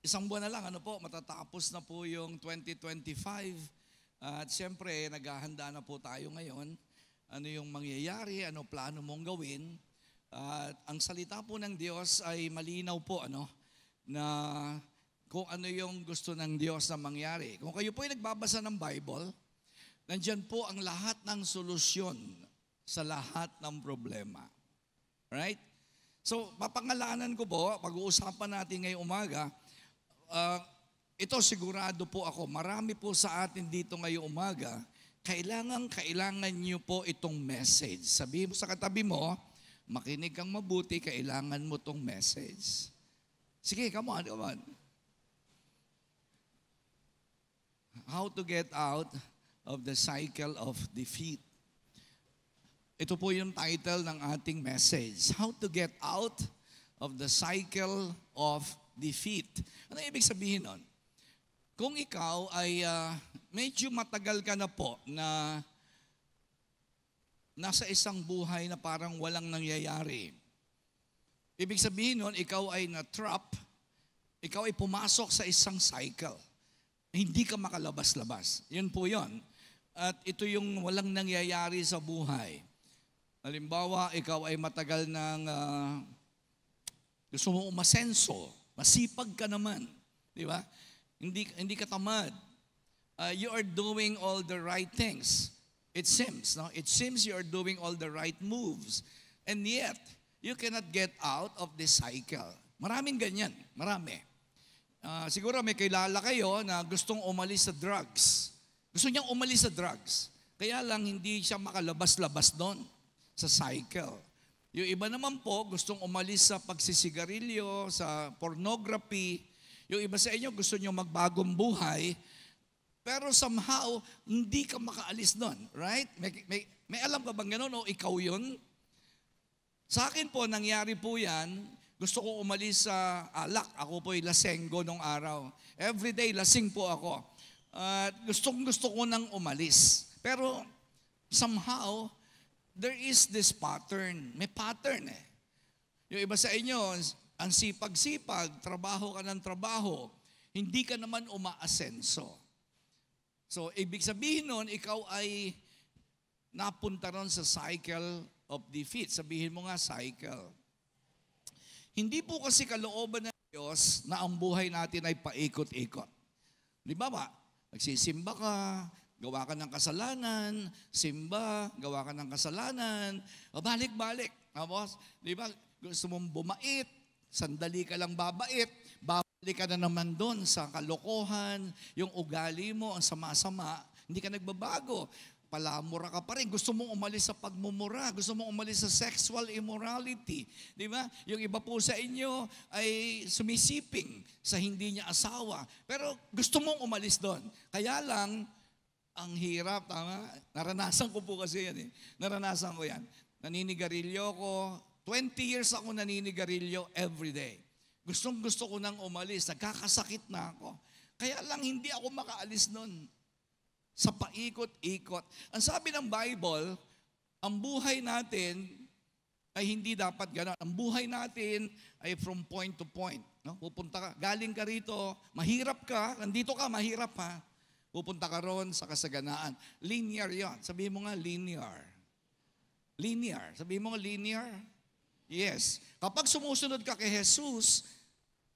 Isang buwan na lang, matatapos na po yung 2025. At siyempre, naghahanda na po tayo ngayon. Ano yung mangyayari, ano plano mong gawin. At ang salita po ng Diyos ay malinaw po, na kung ano yung gusto ng Diyos na mangyari. Kung kayo po ay nagbabasa ng Bible, nandyan po ang lahat ng solusyon sa lahat ng problema. Right? So, papangalanan ko po, pag-uusapan natin ngayong umaga, ito sigurado po ako, marami po sa atin dito ngayong umaga, kailangan niyo po itong message. Sabihin mo sa katabi mo, makinig kang mabuti, kailangan mo itong message. Sige, come on. How to get out of the cycle of defeat. Ito po yung title ng ating message. How to get out of the cycle of defeat. Ano ibig sabihin nun? Kung ikaw ay medyo matagal ka na po na nasa isang buhay na parang walang nangyayari. Ibig sabihin nun, ikaw ay na-trap, ikaw ay pumasok sa isang cycle. Hindi ka makalabas-labas. Yun po yun. At ito yung walang nangyayari sa buhay. Halimbawa, ikaw ay matagal ng gusto mo umasenso, masipag ka naman, di ba? Hindi ka tamad. You are doing all the right things. It seems, no? It seems you are doing all the right moves. And yet, you cannot get out of this cycle. Maraming ganyan, marami. Siguro may kilala kayo na gustong umalis sa drugs. Gusto niyang umalis sa drugs. Kaya lang hindi siya makalabas-labas doon sa cycle. Yung iba naman po, gustong umalis sa pagsisigarilyo, sa pornography. Yung iba sa inyo, gusto nyo magbagong buhay. Pero somehow, hindi ka makaalis doon. Right? May alam ka bang gano'n o ikaw yun? Sa akin po, nangyari po yan. Gusto ko umalis sa alak. Ako po ay lasenggo nung araw. Everyday, lasing po ako. Gusto ko nang umalis. Pero somehow, there is this pattern. May pattern eh. Yung iba sa inyo, ang sipag-sipag, trabaho ka ng trabaho, hindi ka naman umaasenso. So, ibig sabihin nun, ikaw ay napunta ron sa cycle of defeat. Sabihin mo nga, cycle. Hindi po kasi kalooban ng Diyos na ang buhay natin ay paikot-ikot. Di ba ba? Nagsisimba ka, gawa ka ng kasalanan, simba, gawa ka ng kasalanan, balik-balik. Tapos, di ba, gusto mong bumait, sandali ka lang babait, babalik ka na naman doon sa kalokohan, yung ugali mo, ang sama-sama, hindi ka nagbabago. Palamura ka pa rin. Gusto mong umalis sa pagmumura. Gusto mong umalis sa sexual immorality. Di ba? Yung iba po sa inyo ay sumisiping sa hindi niya asawa. Pero gusto mong umalis doon. Kaya lang, ang hirap, tama? Naranasan ko po kasi yan eh. Naranasan ko yan. Naninigarilyo ko. 20 years ako naninigarilyo everyday. Gusto ko nang umalis. Nagkakasakit na ako. Kaya lang hindi ako makaalis nun. Sa paikot-ikot. Ang sabi ng Bible, ang buhay natin ay hindi dapat gano'n. Ang buhay natin ay from point to point. No? Pupunta ka, galing ka rito, mahirap ka, nandito ka, mahirap ha. Pupunta ka ron sa kasaganaan. Linear yon. Sabihin mo nga, linear. Linear. Sabihin mo nga, linear. Yes. Kapag sumusunod ka kay Jesus,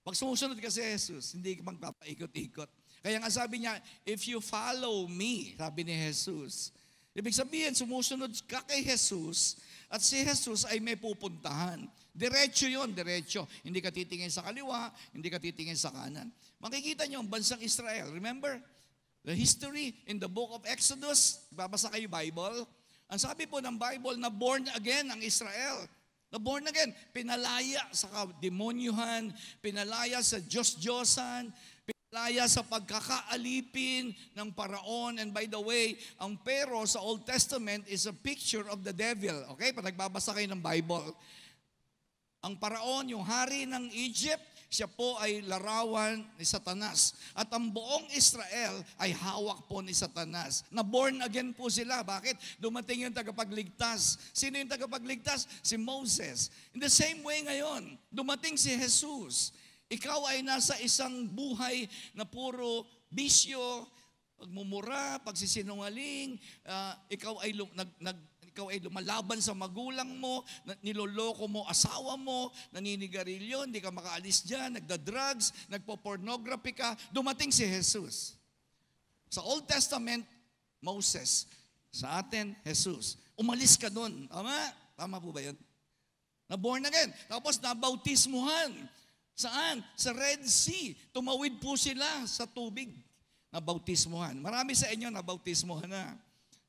pag sumusunod ka sa Jesus, hindi ka magpapaikot-ikot. Kaya nga sabi niya, if you follow me, sabi ni Jesus, ibig sabihin, sumusunod ka kay Jesus, at si Jesus ay may pupuntahan. Diretso yon, diretso. Hindi ka titingin sa kaliwa, hindi ka titingin sa kanan. Makikita niyo ang bansang Israel. Remember, the history in the book of Exodus, babasa kayo Bible, ang sabi po ng Bible na born again ang Israel. Na born again, pinalaya sa demonyuhan, pinalaya sa Diyos-Diyosan, pinalaya sa pagkakaalipin ng paraon. And by the way, ang pero sa Old Testament is a picture of the devil. Okay? Pag nagbabasa kayo ng Bible, ang paraon, yung hari ng Egypt, siya po ay larawan ni Satanas. At ang buong Israel ay hawak po ni Satanas. Na born again po sila. Bakit? Dumating yung tagapagligtas. Sino yung tagapagligtas? Si Moses. In the same way ngayon, dumating si Jesus. ikaw ay nasa isang buhay na puro bisyo, pagmumura, pagsisinungaling, ikaw ay lumalaban sa magulang mo, niloloko mo asawa mo, naninigarilyo, hindi ka makaalis dyan, nagda-drugs, nagpo-pornography ka, dumating si Jesus. Sa Old Testament, Moses. Sa atin, Jesus. Umalis ka doon. Tama? Tama po ba yun? Na-born again. Tapos nabautismuhan. Saan? Sa Red Sea. Tumawid po sila sa tubig. Nabautismuhan. Marami sa inyo nabautismuhan na.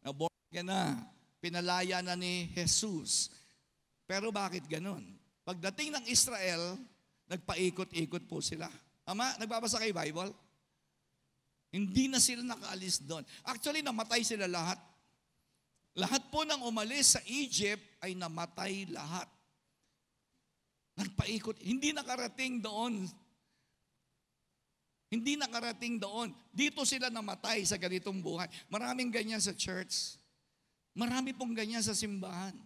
Na-born again na. Pinalaya na ni Jesus. Pero bakit ganun? Pagdating ng Israel, nagpaikot-ikot po sila. Tama? Nagbabasa kayo Bible? Hindi na sila nakaalis doon. Actually, namatay sila lahat. Lahat po nang umalis sa Egypt ay namatay lahat. Nagpaikot. Hindi nakarating doon. Hindi nakarating doon. Dito sila namatay sa ganitong buhay. Maraming ganyan sa church. Marami pong ganyan sa simbahan.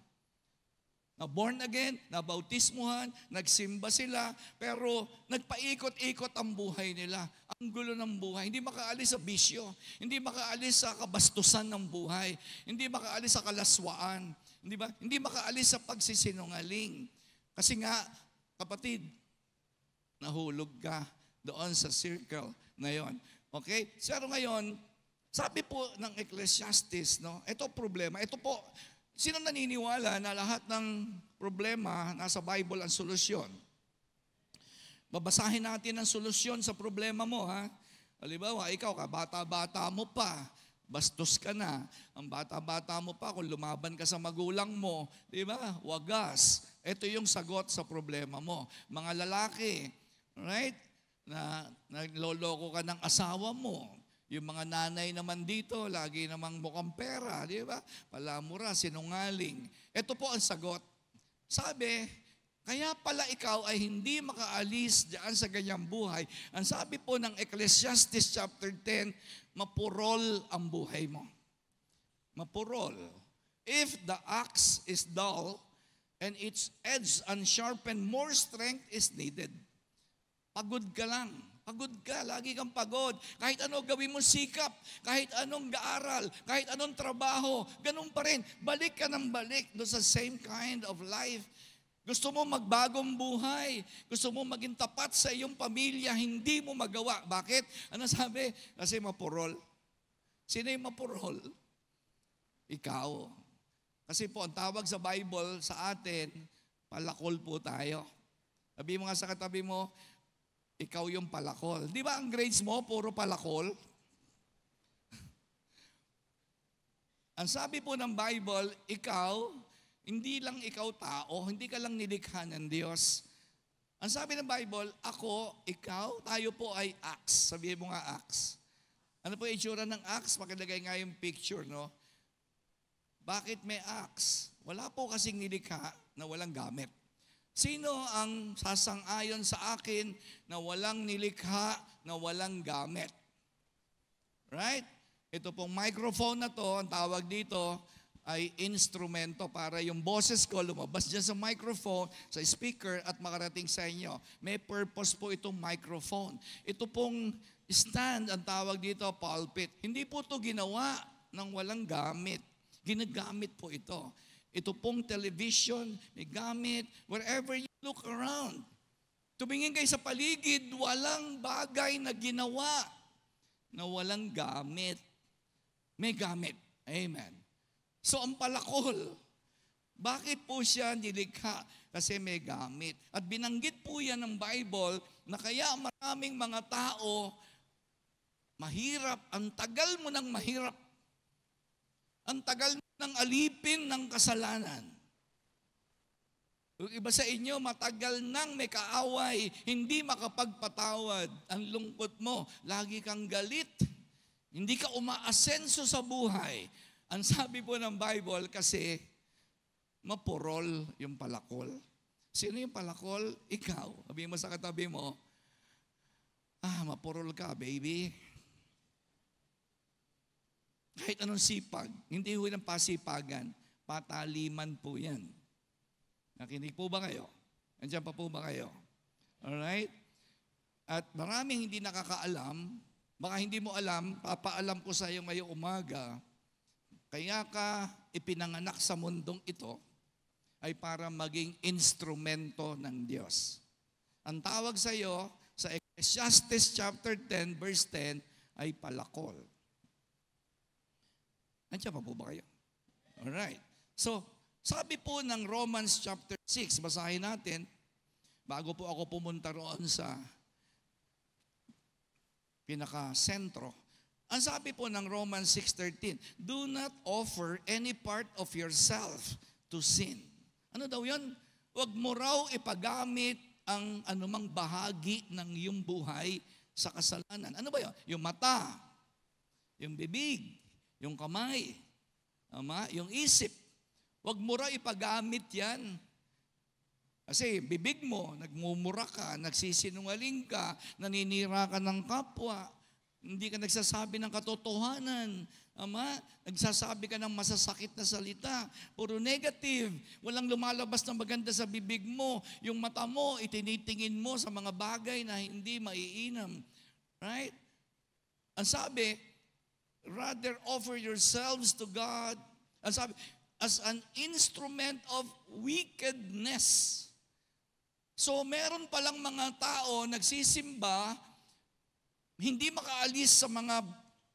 Na born again, na bautismuhan, nagsimba sila, pero nagpaikot-ikot ang buhay nila. Ang gulo ng buhay. Hindi makaalis sa bisyo. Hindi makaalis sa kabastusan ng buhay. Hindi makaalis sa kalaswaan. Hindi makaalis sa pagsisinungaling. Kasi nga, kapatid, nahulog ka doon sa circle na yon. Okay? Pero ngayon, sabi po ng Ecclesiastes, no? Ito problema. Ito po, sino naniniwala na lahat ng problema nasa Bible ang solusyon? Babasahin natin ang solusyon sa problema mo, ha? Halimbawa, ikaw ka, bata-bata mo pa, bastos ka na. Ang bata-bata mo pa, kung lumaban ka sa magulang mo, di ba? Wagas. Ito yung sagot sa problema mo. Mga lalaki, right? Na nagloloko ka ng asawa mo. Yung mga nanay naman dito, lagi namang mukhang pera, di ba? Palamura, sinungaling. Ito po ang sagot. Sabi, kaya pala ikaw ay hindi makaalis diyan sa ganyang buhay. Ang sabi po ng Ecclesiastes chapter 10, mapurol ang buhay mo. Mapurol. If the axe is dull and its edge unsharpened, more strength is needed. Pagod ka lang. Pagod ka, lagi kang pagod. Kahit ano gawin mo sikap, kahit anong gaaral, kahit anong trabaho, ganun pa rin. Balik ka ng balik do sa same kind of life. Gusto mo magbagong buhay. Gusto mo maging tapat sa iyong pamilya, hindi mo magawa. Bakit? Ano sabi? Kasi mapurol. Sino yung mapurol? Ikaw. Kasi po, ang tawag sa Bible sa atin, palakol po tayo. Sabi mo nga sa katabi mo, ikaw yung palakol. Di ba ang grades mo, puro palakol? Ang sabi po ng Bible, ikaw, hindi lang ikaw tao, hindi ka lang nilikha ng Diyos. Ang sabi ng Bible, ako, ikaw, tayo po ay axe. Sabihin mo nga axe. Ano po yung itsura ng axe? Pakilagay nga yung picture, no? Bakit may axe? Wala po kasing nilikha na walang gamit. Sino ang sasang-ayon sa akin na walang nilikha, na walang gamit? Right? Ito pong microphone na to, ang tawag dito ay instrumento para yung boses ko lumabas dyan sa microphone, sa speaker at makarating sa inyo. May purpose po itong microphone. Ito pong stand, ang tawag dito, pulpit. Hindi po ito ginawa ng walang gamit. Ginagamit po ito. Ito pong television, may gamit, wherever you look around. Tumingin kayo sa paligid, walang bagay na ginawa na walang gamit. May gamit. Amen. So ang palakol, bakit po siya nilikha? Kasi may gamit. At binanggit po yan ng Bible na kaya maraming mga tao mahirap, ang tagal mo ng mahirap. Ang tagal ng alipin ng kasalanan. Yung iba sa inyo, matagal nang may kaaway, hindi makapagpatawad. Ang lungkot mo, lagi kang galit. Hindi ka umaasenso sa buhay. Ang sabi po ng Bible, kasi mapurol yung palakol. Sino yung palakol? Ikaw. Sabi mo sa katabi mo, mapurol ka, baby. Kahit anong sipag, hindi ho ng pasipagan, pataliman po yan. Nakinig po ba kayo? Nandiyan pa po ba kayo? Alright? At maraming hindi nakakaalam, baka hindi mo alam, papaalam ko sa iyo ngayong umaga, kaya ka ipinanganak sa mundong ito ay para maging instrumento ng Diyos. Ang tawag sa iyo sa Ecclesiastes chapter 10 verse 10 ay palakol. Nandiyan pa po ba kayo? Alright. So, sabi po ng Romans chapter 6, basahin natin, bago po ako pumunta roon sa pinaka-sentro. Ang sabi po ng Romans 6:13, do not offer any part of yourself to sin. Ano daw yun? Huwag mo raw ipagamit ang anumang bahagi ng iyong buhay sa kasalanan. Ano ba yun? Yung mata, yung bibig, yung kamay, yung isip. Huwag mo raw ipagamit yan. Kasi bibig mo, nagmumura ka, nagsisinungaling ka, naninira ka ng kapwa, hindi ka nagsasabi ng katotohanan, nagsasabi ka ng masasakit na salita, puro negative, walang lumalabas na maganda sa bibig mo, yung mata mo, itinitingin mo sa mga bagay na hindi maiinam. Right? Ang sabi, rather offer yourselves to God, ang sabi, as an instrument of wickedness. So meron palang mga tao nagsisimba, hindi makaalis sa mga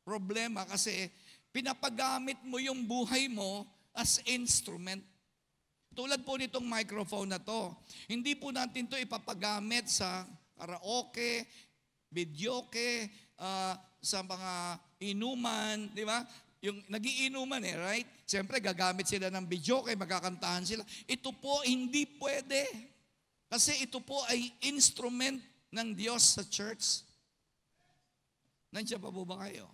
problema kasi pinapagamit mo yung buhay mo as instrument. Tulad po nitong microphone na to. Hindi po natin to ipapagamit sa karaoke, videoke, sa mga inuman, di ba? Yung nagiinuman right? Siyempre gagamit sila ng videoke, magkakantahan sila. Ito po hindi pwede. Kasi ito po ay instrument ng Diyos sa church. Nandiyan pa po ba kayo?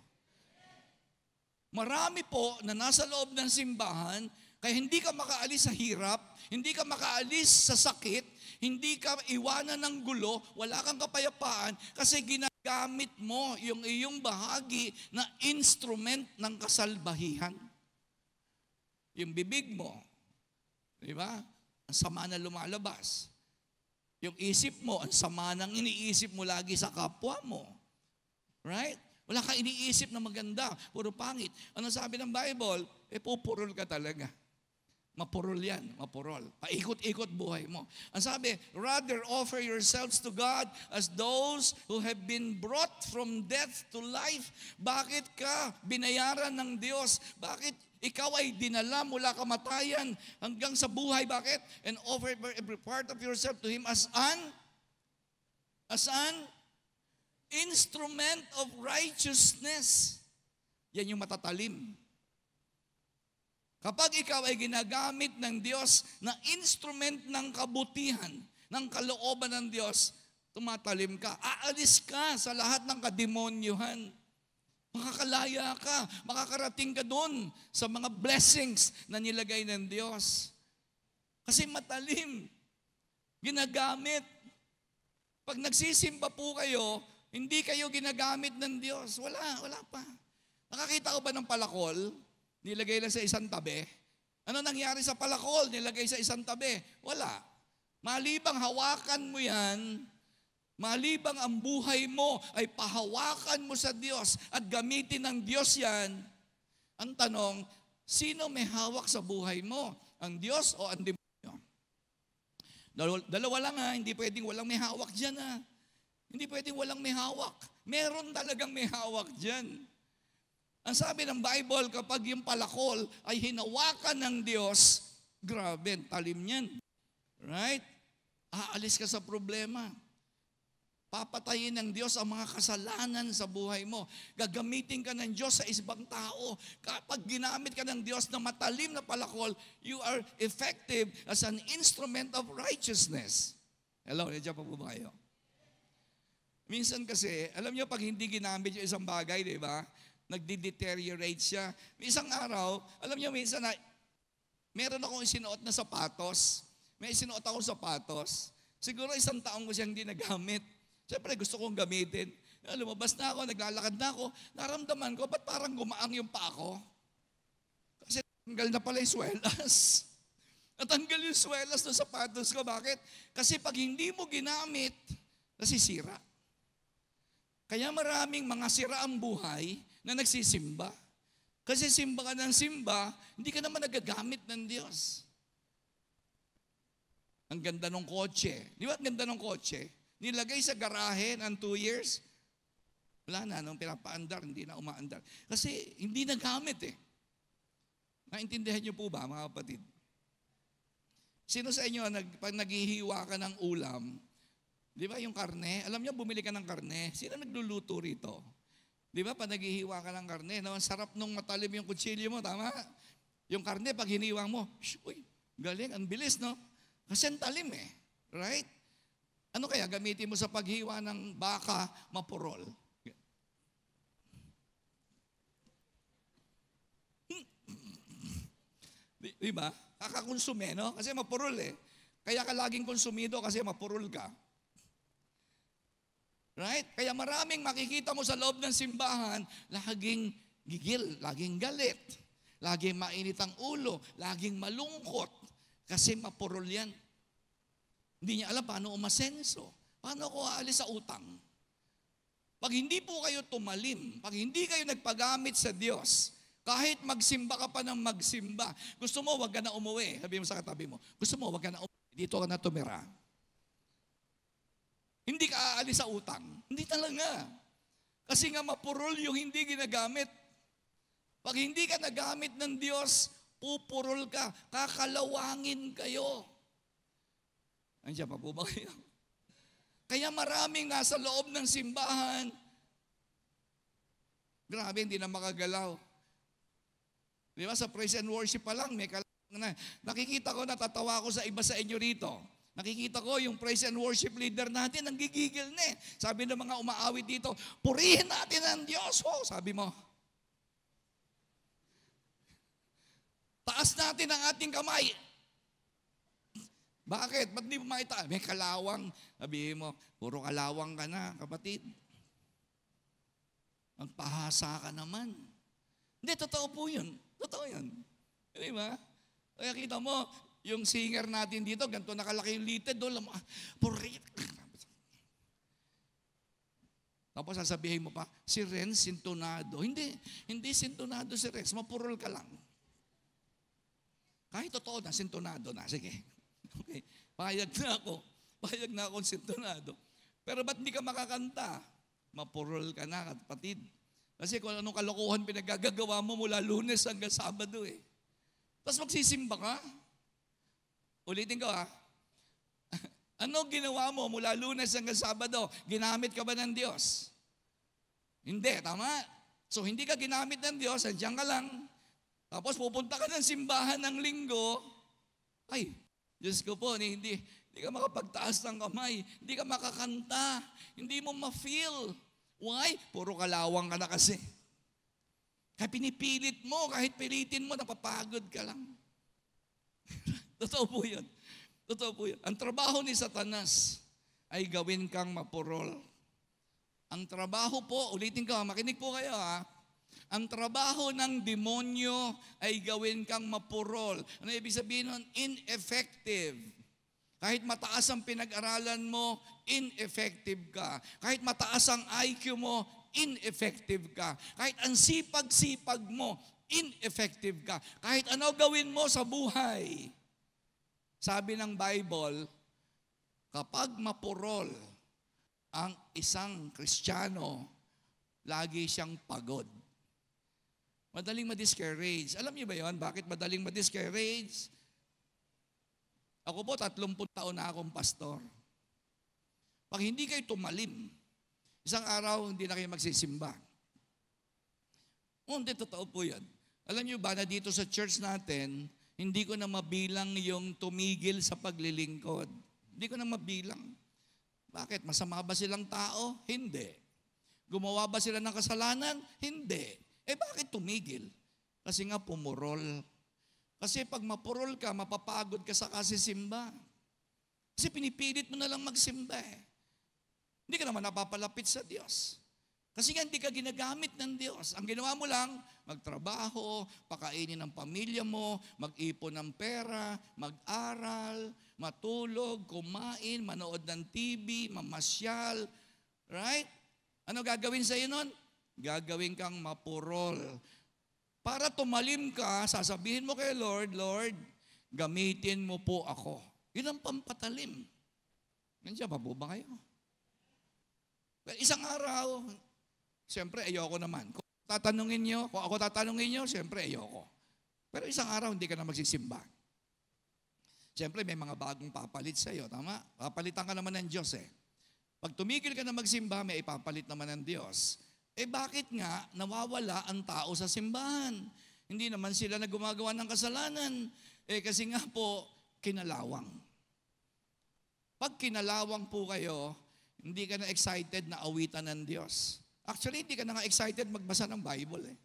Marami po na nasa loob ng simbahan, kaya hindi ka makaalis sa hirap, hindi ka makaalis sa sakit, hindi ka iwanan ng gulo, wala kang kapayapaan, kasi ginagamit mo yung iyong bahagi na instrument ng kasalbahihan. Yung bibig mo, di ba? Ang sama na lumalabas. Yung isip mo, ang sama nang iniisip mo lagi sa kapwa mo. Right? Wala ka iniisip na maganda, puro pangit. Ano sabi ng Bible? Pupurol ka talaga. Mapurol yan, mapurol. Paikot-ikot buhay mo. Ang sabi, rather offer yourselves to God as those who have been brought from death to life. Bakit ka binayaran ng Diyos? Bakit ikaw ay dinala mula kamatayan hanggang sa buhay? Bakit? And offer every part of yourself to Him as an instrument of righteousness. Yan yung matatalim. Kapag ikaw ay ginagamit ng Diyos na instrument ng kabutihan, ng kalooban ng Diyos, tumatalim ka. Aalis ka sa lahat ng kademonyuhan. Makakalaya ka, makakarating ka doon sa mga blessings na nilagay ng Diyos. Kasi matalim, ginagamit. Pag nagsisimba po kayo, hindi kayo ginagamit ng Diyos. Wala pa. Nakakita ko ba ng palakol? Nilagay lang sa isang tabi. Ano nangyari sa palakol? Nilagay sa isang tabi. Wala. Malibang hawakan mo yan, malibang ang buhay mo ay pahawakan mo sa Diyos at gamitin ng Diyos yan, ang tanong, sino may hawak sa buhay mo? Ang Diyos o ang demonyo? Dalawa lang hindi pwedeng walang may hawak dyan Hindi pwedeng walang may hawak. Meron talagang may hawak dyan. Ang sabi ng Bible, kapag yung palakol ay hinawakan ng Diyos, grabe, talim niyan. Right? Aalis ka sa problema. Papatayin ng Diyos ang mga kasalanan sa buhay mo. Gagamitin ka ng Diyos sa ibang tao. Kapag ginamit ka ng Diyos na matalim na palakol, you are effective as an instrument of righteousness. Hello, nandiyan pa po ba kayo? Minsan kasi, alam niyo pag hindi ginamit yung isang bagay, di ba? Nagdi-deteriorate siya. Isang araw, alam niyo minsan na meron akong isinuot na sapatos. May isinuot akong sapatos. Siguro isang taong ko siyang hindi nagamit. Siyempre gusto kong gamitin. Lumabas na ako, naglalakad na ako. Naramdaman ko, ba't parang gumaang yung paa ko? Kasi tanggal na pala yung swelas. Natanggal yung swelas ng sapatos ko. Bakit? Kasi pag hindi mo ginamit, nasisira. Kaya maraming mga siraang buhay na nagsisimba. Kasi simba ka ng simba, hindi ka naman nagagamit ng Diyos. Ang ganda ng kotse. Di ba ang ganda ng kotse? Nilagay sa garahe ng 2 years, wala na, nung pinapaandar, hindi na umaandar. Kasi hindi nagamit eh. Naintindihan niyo po ba, mga kapatid? Sino sa inyo, pag naghihiwa ka ng ulam, di ba yung karne? Alam niyo, bumili ka ng karne. Sino nagluluto rito? Di ba, pag naghihiwa ka ng karne, no? Ang sarap nung matalim yung kutsilyo mo, tama? Yung karne, pag hiniwa mo, uy, galing, ang bilis, no? Kasi ang talim eh. Right? Ano kaya gamitin mo sa paghiwa ng baka, mapurol? Di ba? Kakakonsume, no? Kasi mapurol eh. Kaya ka laging konsumido kasi mapurol ka. Right? Kaya maraming makikita mo sa loob ng simbahan, laging gigil, laging galit, laging mainit ang ulo, laging malungkot. Kasi mapurol yan. Hindi niya alam paano umasenso. Paano ako aalis sa utang? Pag hindi po kayo tumalim, pag hindi kayo nagpagamit sa Diyos, kahit magsimba ka pa ng magsimba, gusto mo, wag ka na umuwi. Sabi mo sa katabi mo, gusto mo, wag ka na umuwi. Dito ka na tumira. Hindi ka aalis sa utang. Hindi talaga. Kasi nga mapurol yung hindi ginagamit. Pag hindi ka nagamit ng Diyos, pupurol ka. Kakalawangin kayo. Andiyan pa po ba kayo? Kaya maraming nasa loob ng simbahan, grabe, hindi na makagalaw. Di ba, sa praise and worship pa lang, may kalawang na. Nakikita ko, natatawa ko sa iba sa inyo rito. Nakikita ko yung praise and worship leader natin, ang gigigil na eh. Sabi ng mga umaawit dito, purihin natin ang Diyos. Oh, sabi mo. Taas natin ang ating kamay. Bakit? Ba't di mo makita? May kalawang. Sabihin mo, puro kalawang ka na, kapatid. Magpahasa ka naman. Hindi, totoo po yun. Totoo yun. Di ba? Kaya kita mo, yung singer natin dito, ganito nakalaki yung lited, doon, purit. Tapos sasabihin mo pa, si Renz sintonado. Hindi sintonado si Renz, mapurol ka lang. Kahit totoo na, sintonado na. Sige. Okay. Payag na akong sintonado. Pero ba't hindi ka makakanta? Mapurol ka na, kapatid. Kasi kung anong kalokohan pinagagagawa mo mula Lunes hanggang Sabado eh. Tapos magsisimba ka. Ulitin ko ha. Ano ginawa mo mula Lunes hanggang Sabado? Ginamit ka ba ng Diyos? Hindi, tama? So hindi ka ginamit ng Diyos, andyan ka lang. Tapos pupunta ka ng simbahan ng linggo. Ay, Diyos ko po, hindi ka makapagtaas ng kamay. Hindi ka makakanta. Hindi mo ma-feel. Why? Puro kalawang ka na kasi. Kaya pinipilit mo, kahit pilitin mo, napapagod ka lang. Totoo po yun. Totoo po yun. Ang trabaho ni Satanas ay gawin kang mapurol. Ang trabaho po, ulitin ko, makinig po kayo ha. Ang trabaho ng demonyo ay gawin kang mapurol. Ano ibig sabihin nun? Ineffective. Kahit mataas ang pinag-aralan mo, ineffective ka. Kahit mataas ang IQ mo, ineffective ka. Kahit ang sipag-sipag mo, ineffective ka. Kahit ano gawin mo sa buhay. Sabi ng Bible, kapag mapurol ang isang Kristiyano, lagi siyang pagod. Madaling ma-discourage. Alam niyo ba yon? Bakit madaling ma-discourage? Ako po, 30 taon na akong pastor. Pag hindi kayo tumalim, isang araw hindi na kayo magsisimba. Hindi, totoo po yan. Alam niyo ba na dito sa church natin, hindi ko na mabilang yung tumigil sa paglilingkod. Hindi ko na mabilang. Bakit? Masama ba silang tao? Hindi. Gumawa ba sila ng kasalanan? Hindi. Bakit tumigil? Kasi nga pumurol. Kasi pag mapurol ka, mapapagod ka sa kasisimba. Kasi pinipilit mo na lang magsimba eh. Hindi ka naman napapalapit sa Diyos. Kasi nga hindi ka ginagamit ng Diyos. Ang ginawa mo lang, magtrabaho, pakainin ng pamilya mo, mag-ipon ng pera, mag-aral, matulog, kumain, manood ng TV, mamasyal. Right? Ano gagawin sa'yo nun? Gagawin kang mapurol. Para tumalim ka, sasabihin mo kay Lord, Lord, gamitin mo po ako. Yun ang pampatalim. Nandiyan pa po ba kayo? Isang araw, siyempre ayoko naman. Kung ako tatanungin nyo, siyempre ayoko. Pero isang araw, hindi ka na magsisimba. Siyempre, may mga bagong papalit sa'yo, tama? Papalitan ka naman ng Diyos eh. Pag tumigil ka na magsimba, may ipapalit naman ng Diyos. Bakit nga nawawala ang tao sa simbahan? Hindi naman sila na gumagawa ng kasalanan. Kasi nga po, kinalawang. Pag kinalawang po kayo, hindi ka na excited na awitan ng Diyos. Actually, hindi ka na nga excited magbasa ng Bible eh.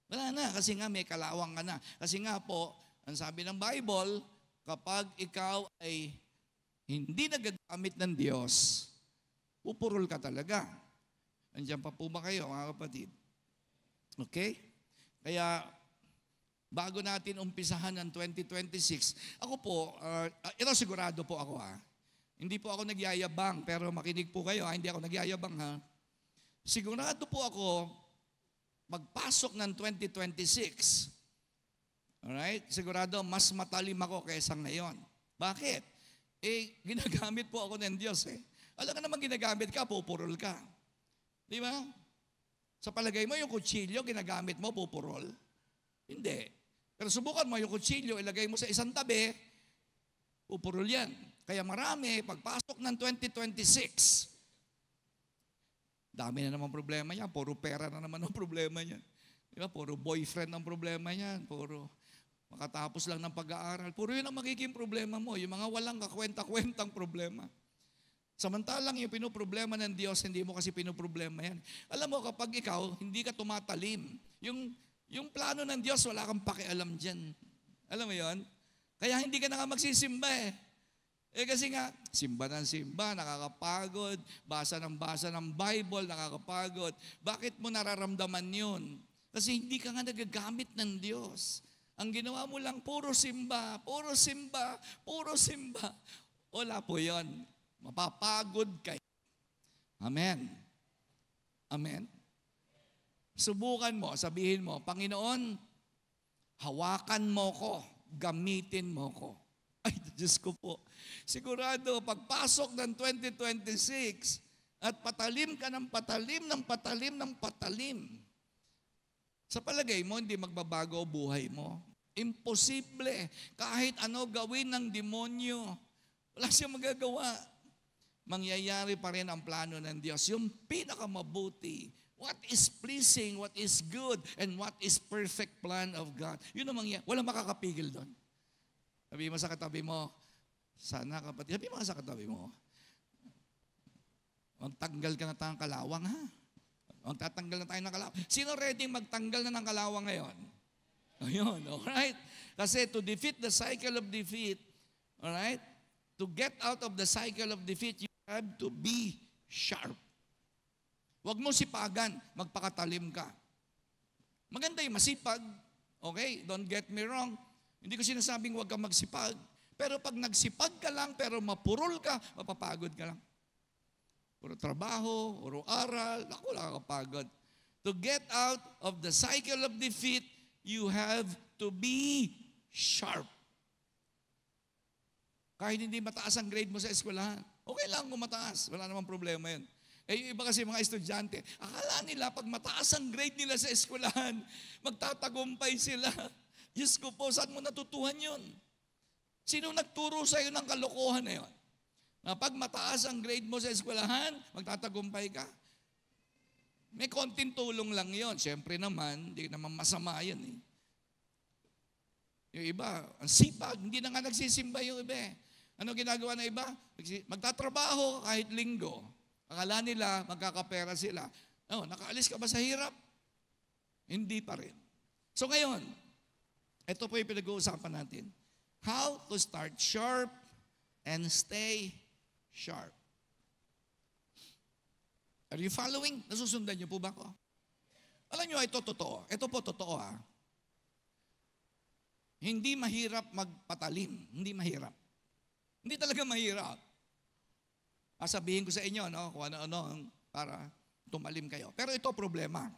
Wala na, kasi nga may kalawang ka na. Kasi nga po, ang sabi ng Bible, kapag ikaw ay hindi nagagamit ng Diyos, pupurol ka talaga. Andiyan pa po ba kayo, mga kapatid? Okay? Kaya, bago natin umpisahan ng 2026, ako po, ito sigurado po ako Hindi po ako nagyayabang, pero makinig po kayo hindi ako nagyayabang Sigurado po ako, magpasok ng 2026, alright? Sigurado, mas matalim ako kaysa ngayon. Bakit? Ginagamit po ako ng Diyos Alam ka naman ginagamit ka, pupurol ka. Di ba? Sa palagay mo, yung kutsilyo, ginagamit mo, pupurol? Hindi. Pero subukan mo yung kutsilyo, ilagay mo sa isang tabi, pupurol yan. Kaya marami, pagpasok ng 2026, dami na naman problema niya, puro pera na naman ang problema niya. Di ba? Puro boyfriend ang problema niya, puro makatapos lang ng pag-aaral. Puro yun ang magiging problema mo, yung mga walang kakwenta-kwentang problema. Samantalang yung pinoproblema ng Diyos, hindi mo kasi pinoproblema yan. Alam mo, kapag ikaw, hindi ka tumatalim, yung plano ng Diyos, wala kang pakialam dyan. Alam mo yon? Kaya hindi ka na nga magsisimba kasi nga, simba ng simba, nakakapagod, basa ng Bible, nakakapagod. Bakit mo nararamdaman yun? Kasi hindi ka nga nagagamit ng Diyos. Ang ginawa mo lang, puro simba, puro simba, puro simba. Wala po yon. Mapapagod kayo. Amen. Amen. Subukan mo, sabihin mo, Panginoon, hawakan mo ko, gamitin mo ko. Ay, Diyos ko po. Sigurado, pagpasok ng 2026, at patalim ka ng patalim, ng patalim, ng patalim. Sa palagay mo, hindi magbabago ang buhay mo. Imposible. Kahit ano gawin ng demonyo, wala siyang magagawa. Mangyayari pa rin ang plano ng Diyos. Yung pinakamabuti. What is pleasing, what is good, and what is perfect plan of God. Yun ang mangyayari. Walang makakapigil doon. Sabi mo sa katabi mo, sana kapatid, sabi mo sa katabi mo, magtanggal ka na tayo ng kalawang Magtatanggal na tayo ng kalawang. Sino ready magtanggal na ng kalawang ngayon? Ayun, alright? Kasi to defeat the cycle of defeat, alright? To get out of the cycle of defeat, you have to be sharp. Huwag mo sipagan, magpakatalim ka. Maganda yung masipag, okay? Don't get me wrong. Hindi ko sinasabing huwag kang magsipag. Pero pag nagsipag ka lang, pero mapurol ka, mapapagod ka lang. Puro trabaho, puro aral, ako nakakapagod. To get out of the cycle of defeat, you have to be sharp. Kahit hindi mataas ang grade mo sa eskwelahan, okay lang kung mataas. Wala namang problema yun. Yung iba kasi mga estudyante, akala nila pag mataas ang grade nila sa eskwelahan, magtatagumpay sila. Diyos ko po, saan mo natutuhan yun? Sino nagturo sa iyo ng kalokohan na yun? Na pag mataas ang grade mo sa eskwelahan, magtatagumpay ka. May konting tulong lang yun. Siyempre naman, hindi naman masama yun Yung iba, ang sipag, hindi na nga nagsisimba yung iba Ano ginagawa ng iba? Magtatrabaho kahit linggo. Akala nila, magkakapera sila. Nakaalis ka ba sa hirap? Hindi pa rin. So ngayon, ito po yung pinag-uusapan natin. How to start sharp and stay sharp. Are you following? Nasusundan niyo po ba ko? Alam niyo, ito totoo. Ito po totoo Hindi mahirap magpatalim. Hindi mahirap. Hindi talaga mahirap. Sabihin ko sa inyo, kung ano-ano, para tumalim kayo. Pero ito problema.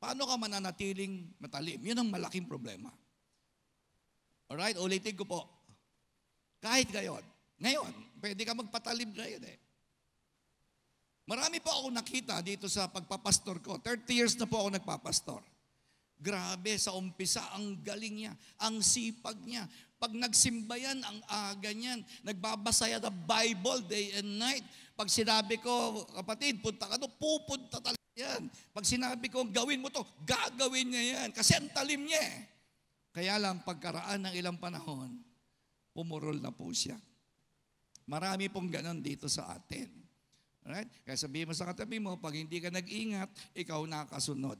Paano ka mananatiling matalim? Yun ang malaking problema. Alright, ulitin ko po. Kahit ngayon, pwede ka magpatalim ngayon eh. Marami po ako nakita dito sa pagpapastor ko. 30 years na po ako nagpapastor. Grabe, sa umpisa, ang galing niya, ang sipag niya. Pag nagsimba yan, ang aga niyan. Nagbabasa yan ng Bible day and night. Pag sinabi ko, kapatid, punta ka doon, pupunta talaga yan. Pag sinabi ko, gawin mo to, gagawin niya yan. Kasi ang talim niya eh. Kaya lang, pagkaraan ng ilang panahon, pumurol na po siya. Marami pong ganon dito sa atin. Alright? Kaya sabihin mo sa katabi mo, pag hindi ka nag-ingat, ikaw nakasunod.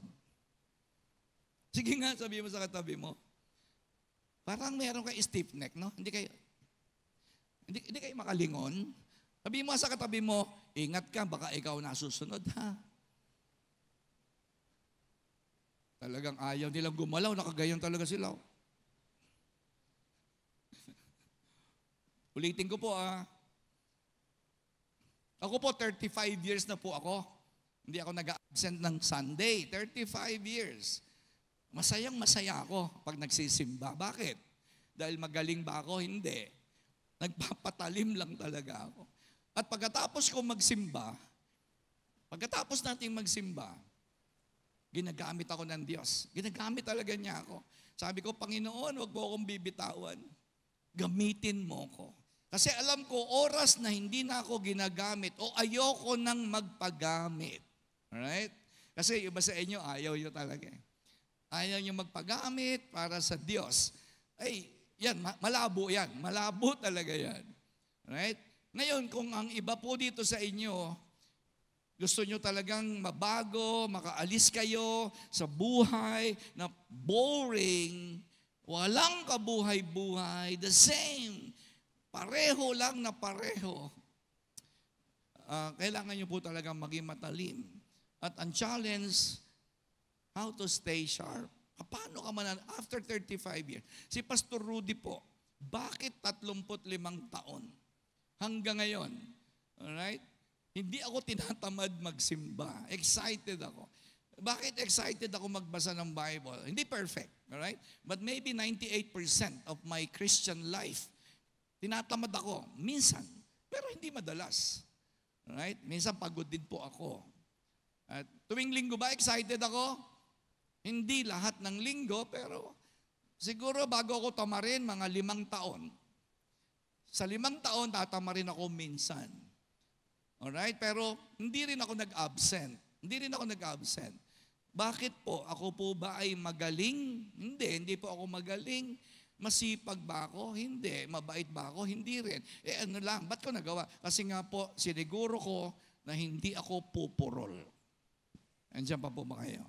Sige nga, sabihin mo sa katabi mo. Parang meron kayo stiff neck, no? Hindi kayo makalingon. Sabihin mo sa katabi mo, ingat ka, baka ikaw nasusunod, ha? Talagang ayaw nilang gumalaw, nakagayon talaga sila. Ulitin ko po, Ako po, 35 years na po ako. Hindi ako nag-absent ng Sunday. 35 years. Masayang-masaya ako pag nagsisimba. Bakit? Dahil magaling ba ako? Hindi. Nagpapatalim lang talaga ako. At pagkatapos ko magsimba, pagkatapos nating magsimba, ginagamit ako ng Diyos. Ginagamit talaga niya ako. Sabi ko, Panginoon, huwag mo akong bibitawan. Gamitin mo ko. Kasi alam ko, oras na hindi na ako ginagamit o ayoko nang magpagamit. Alright? Kasi iba sa inyo, ayaw nyo talaga. Ayaw nyo magpagamit para sa Diyos. Ay, yan, malabo yan. Malabo talaga yan. Alright? Ngayon, kung ang iba po dito sa inyo, gusto nyo talagang mabago, makaalis kayo sa buhay na boring, walang kabuhay-buhay, the same. Pareho lang na pareho. Kailangan nyo po talagang maging matalim. At ang challenge, how to stay sharp. Paano ka man, after 35 years? Si Pastor Rudy po, bakit 35 taon? Hanggang ngayon. Alright? Hindi ako tinatamad magsimba. Excited ako. Bakit excited ako magbasa ng Bible? Hindi perfect. Alright? But maybe 98% of my Christian life, tinatamad ako, minsan, pero hindi madalas. Right? Minsan pagod din po ako. At tuwing linggo ba, excited ako? Hindi lahat ng linggo, pero siguro bago ako tamarin, mga 5 taon. Sa 5 taon, tatamarin ako minsan. Alright? Pero hindi rin ako nag-absent. Bakit po? Ako po ba ay magaling? Hindi po ako magaling. Masipag ba ako? Hindi. Mabait ba ako? Hindi rin. Ano lang, ba't ko nagawa? Kasi nga po, siniguro ko na hindi ako pupurol. Andiyan pa po ba kayo?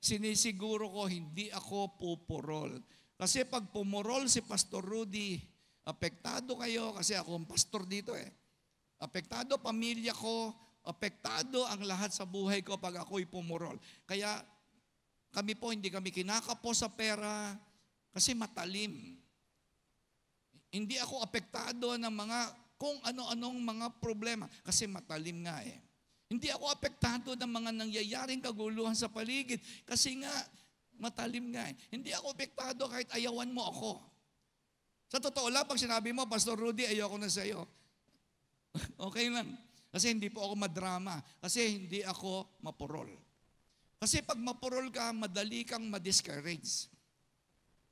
Sinisiguro ko, hindi ako pupurol. Kasi pag pumurol si Pastor Rudy, apektado kayo, kasi ako ang pastor dito eh. Apektado pamilya ko, apektado ang lahat sa buhay ko pag ako'y pumurol. Kaya kami po, hindi kami kinakapo sa pera, kasi matalim. Hindi ako apektado ng mga kung ano-anong mga problema. Kasi matalim nga eh. Hindi ako apektado ng mga nangyayaring kaguluhan sa paligid. Kasi nga, matalim nga eh. Hindi ako apektado kahit ayawan mo ako. Sa totoo lang, pag sinabi mo, Pastor Rudy, ayoko na sa'yo. Okay lang. Kasi hindi po ako madrama. Kasi hindi ako mapurol. Kasi pag mapurol ka, madali kang ma-discourage.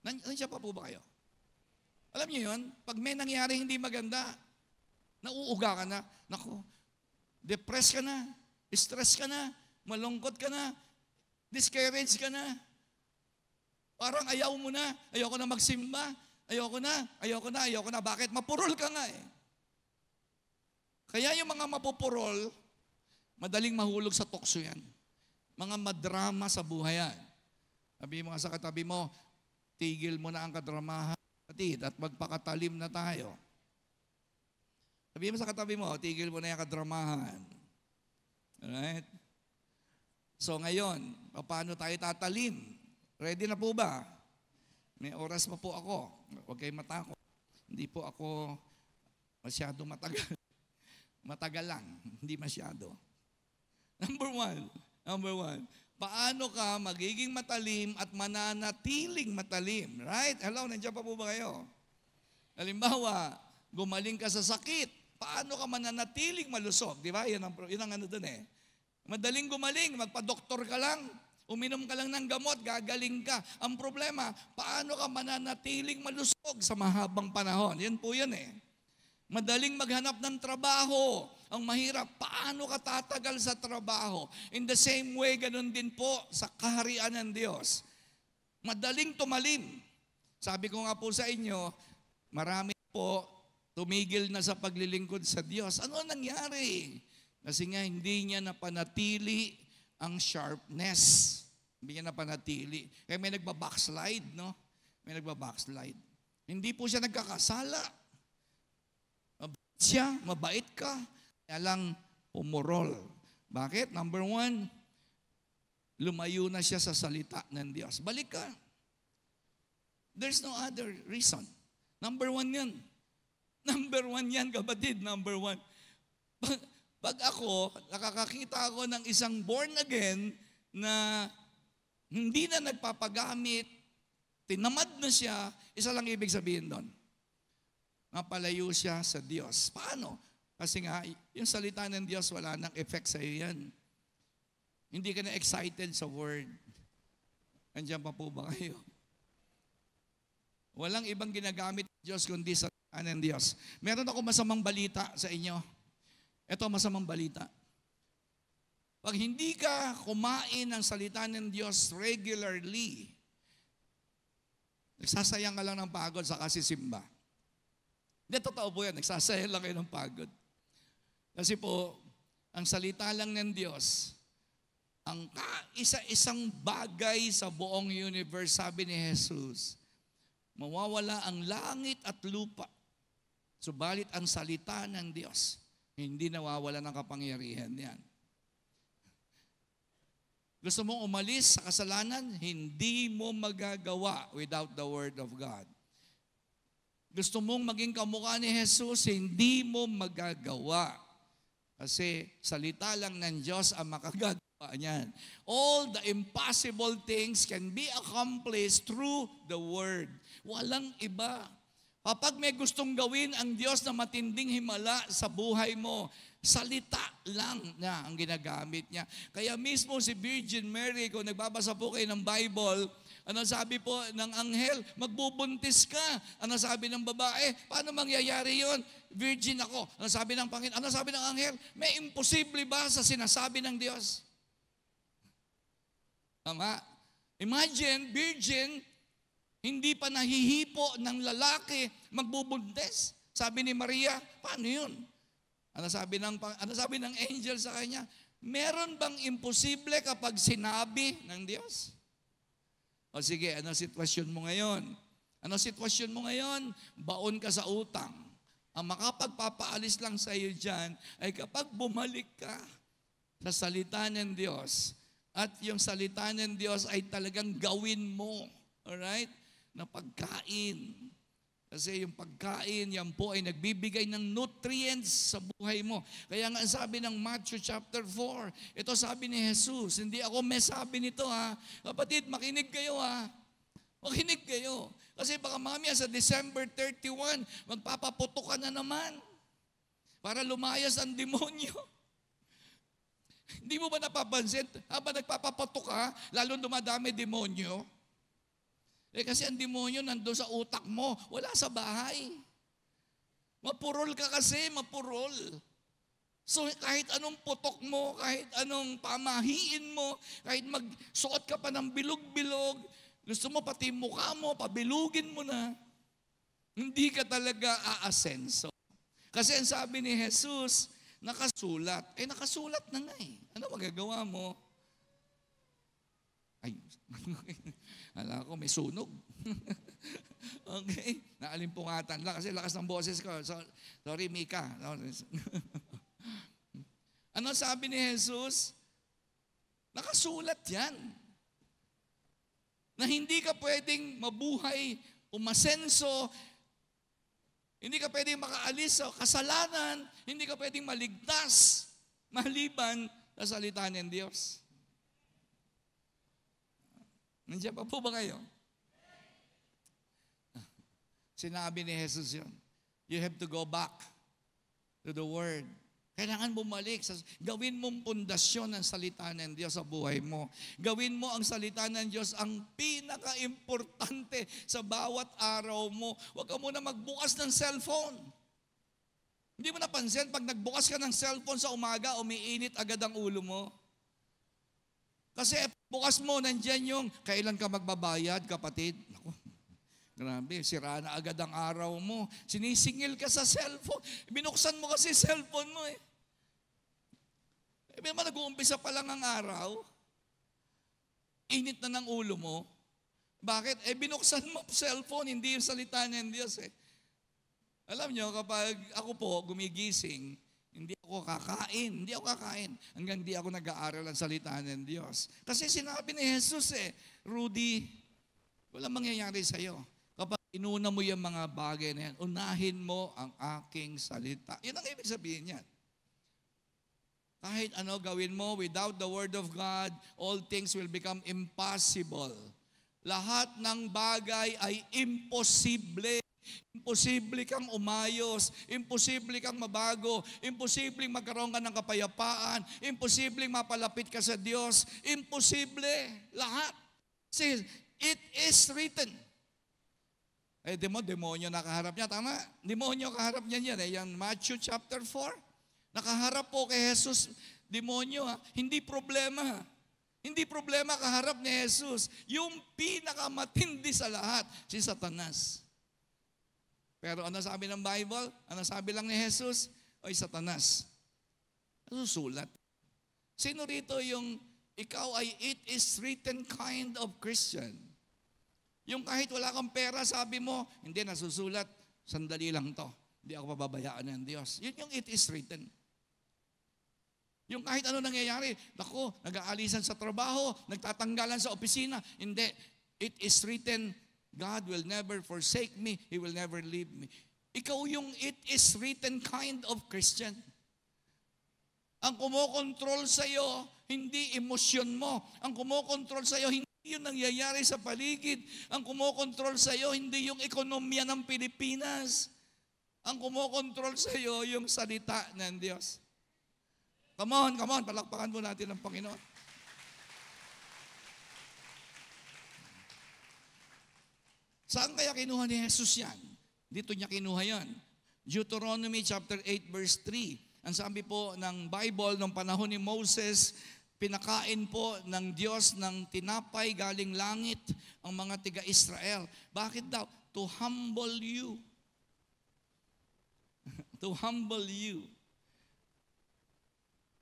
Nandiyan pa po ba kayo? Alam niyo yun, pag may nangyari hindi maganda, nauuga ka na, naku, depressed ka na, stress ka na, malungkot ka na, discouraged ka na. Parang ayaw mo na, ayoko na magsimba, ayoko na. Bakit? Mapurol ka nga eh. Kaya yung mga mapupurol, madaling mahulog sa tukso yan. Mga madrama sa buhay yan. Sabi mo sa katabi mo, tigil mo na ang kadramahan, at magpakatalim na tayo. Sabihin mo sa katabi mo, tigil mo na yung kadramahan. Alright? So ngayon, paano tayo tatalim? Ready na po ba? May oras pa po ako. Huwag kayong matakot. Hindi po ako masyado matagal. Matagal lang, hindi masyado. Number one. Paano ka magiging matalim at mananatiling matalim? Right? Hello, nandiyan pa po ba kayo? Halimbawa, gumaling ka sa sakit. Paano ka mananatiling malusog? Di ba? Yan ang ano dun eh. Madaling gumaling, magpa-doktor ka lang. Uminom ka lang ng gamot, gagaling ka. Ang problema, paano ka mananatiling malusog sa mahabang panahon? Yan po yan eh. Madaling maghanap ng trabaho. Ang mahirap, paano ka tatagal sa trabaho? In the same way, ganun din po sa kaharian ng Diyos. Madaling tumalim. Sabi ko nga po sa inyo, marami po tumigil na sa paglilingkod sa Diyos. Ano nangyari? Kasi nga hindi niya napanatili ang sharpness. Hindi niya napanatili. Kaya may nagbabackslide, no? May nagbabackslide. Hindi po siya nagkakasala. Mabait siya, mabait ka, kaya lang umurol. Bakit? Number one, lumayo na siya sa salita ng Diyos. Balik ka. There's no other reason. Number one yan. Number one yan, kapatid. Number one. Pag ako, nakakakita ako ng isang born again na hindi na nagpapagamit, tinamad na siya, isa lang ibig sabihin doon. Mapalayo siya sa Diyos. Paano? Kasi nga, yung salita ng Diyos, wala nang effect sa iyo yan. Hindi ka na excited sa word. Andiyan pa po ba kayo? Walang ibang ginagamit ng Diyos kundi sa salita ng Diyos. Meron ako masamang balita sa inyo. Ito masamang balita. Pag hindi ka kumain ng salita ng Diyos regularly, nagsasayang ka lang ng pagod sa kasisimba. Hindi, totoo po yan. Nagsasayang lang kayo ng pagod. Kasi po, ang salita lang ng Diyos, ang kaisa-isang bagay sa buong universe, sabi ni Jesus, mawawala ang langit at lupa. Subalit ang salita ng Diyos, hindi nawawala ng kapangyarihan yan. Gusto mong umalis sa kasalanan, hindi mo magagawa without the Word of God. Gusto mong maging kamukha ni Jesus, hindi mo magagawa. Kasi salita lang ng Diyos ang makagagawa niyan. All the impossible things can be accomplished through the Word. Walang iba. Kapag may gustong gawin ang Diyos na matinding himala sa buhay mo, salita lang niya ang ginagamit niya. Kaya mismo si Virgin Mary, kung nagbabasa po kayo ng Bible, ano sabi po ng anghel? Magbubuntis ka. Ano sabi ng babae? Paano mangyayari yon? Virgin ako. Ano sabi ng Panginoon? Ano sabi ng anghel? May imposible ba sa sinasabi ng Diyos? Tama? Imagine, virgin, hindi pa nahihipo ng lalaki, magbubuntis. Sabi ni Maria, paano yun? Ano sabi ng angel sa kanya? Meron bang imposible kapag sinabi ng Diyos? O sige, ano sitwasyon mo ngayon? Ano sitwasyon mo ngayon? Baon ka sa utang. Ang makapagpapaalis lang sa iyo dyan ay kapag bumalik ka sa salita ng Diyos at yung salita ng Diyos ay talagang gawin mo. Alright? Na pagkain. Kasi yung pagkain, yan po ay nagbibigay ng nutrients sa buhay mo. Kaya nga sabi ng Matthew chapter 4, ito sabi ni Jesus, hindi ako may sabi nito ha. Kapatid, makinig kayo ha. Makinig kayo. Kasi baka mamaya sa December 31, magpapaputok ka na naman para lumayas ang demonyo. Hindi mo ba napapansin? Habang nagpapaputok ka, lalo dumadami demonyo. Kasi ang demonyo nandun sa utak mo, wala sa bahay. Mapurol ka kasi, mapurol. So kahit anong putok mo, kahit anong pamahiin mo, kahit magsuot ka pa ng bilog-bilog, gusto mo pati mukha mo, pabilugin mo na, hindi ka talaga aasenso. Kasi ang sabi ni Jesus, nakasulat. Nakasulat na nga eh. Ano magagawa mo? Ay, alam ko may sunog. Okay, naalimpungatan lang kasi lakas ng boses ko. Sorry, Mika. Ano sabi ni Jesus? Nakasulat yan. Na hindi ka pwedeng mabuhay, umasenso, hindi ka pwedeng makaalis sa kasalanan, hindi ka pwedeng maligtas, maliban sa salita ng Diyos? Nandiyan pa po ba kayo? Sinabi ni Jesus yun. You have to go back to the Word. Kailangan bumalik. Gawin mong pundasyon ng salita ng Diyos sa buhay mo. Gawin mo ang salita ng Diyos ang pinaka-importante sa bawat araw mo. Huwag ka muna magbukas ng cellphone. Hindi mo napansin, pag nagbukas ka ng cellphone sa umaga, umiinit agad ang ulo mo. Kasi bukas mo, nandyan yung, kailan ka magbabayad, kapatid? Naku, grabe, sira na agad ang araw mo. Sinisingil ka sa cellphone. Binuksan mo kasi cellphone mo eh. Naman nag-uumpisa pa lang ang araw, init na ng ulo mo. Bakit? Binuksan mo cellphone, hindi yung salita ng Diyos eh. Alam nyo, kapag ako po gumigising, hindi ako kakain hanggang di ako nag-aaral ang salita ng Diyos. Kasi sinabi ni Jesus Rudy, walang mangyayari sa'yo. Kapag inuna mo yung mga bagay na yan, unahin mo ang aking salita. Yun ang ibig sabihin yan. Kahit ano gawin mo, without the Word of God, all things will become impossible. Lahat ng bagay ay imposible. Imposible kang umayos, imposible kang mabago, imposible magkaroon ka ng kapayapaan, imposible mapalapit ka sa Diyos, imposible. Lahat. See, it is written. Demonyo nakaharap niya. Tama? Demonyo kaharap niya yan. Yan Matthew chapter 4. Nakaharap po kay Jesus, demonyo. Hindi problema. Hindi problema kaharap ni Jesus. Yung pinakamatindi sa lahat, si Satanas. Pero ano sabi ng Bible? Ano sabi lang ni Jesus? Oy, Satanas. Nasusulat. Sino rito yung ikaw ay it is written kind of Christian? Yung kahit wala kang pera, sabi mo, hindi, nasusulat, sandali lang to. Hindi ako pababayaan ng Diyos. Yun yung it is written. Yung kahit ano nangyayari, naku, nag-aalisan sa trabaho, nagtatanggalan sa opisina, hindi, it is written, God will never forsake me. He will never leave me. Ikaw yung it is written kind of Christian. Ang kumokontrol sa'yo, hindi emosyon mo. Ang kumokontrol sa'yo, hindi yung nangyayari sa paligid. Ang kumokontrol sa'yo, hindi yung ekonomiya ng Pilipinas. Ang kumokontrol sa'yo, yung salita ng Diyos. Come on, palakpakan mo natin ang Panginoon. Saan kaya kinuha ni Jesus yan? Dito niya kinuha yan. Deuteronomy chapter 8 verse 3. Ang sabi po ng Bible, nung panahon ni Moses, pinakain po ng Diyos ng tinapay galing langit ang mga tiga-Israel. Bakit daw? To humble you. To humble you.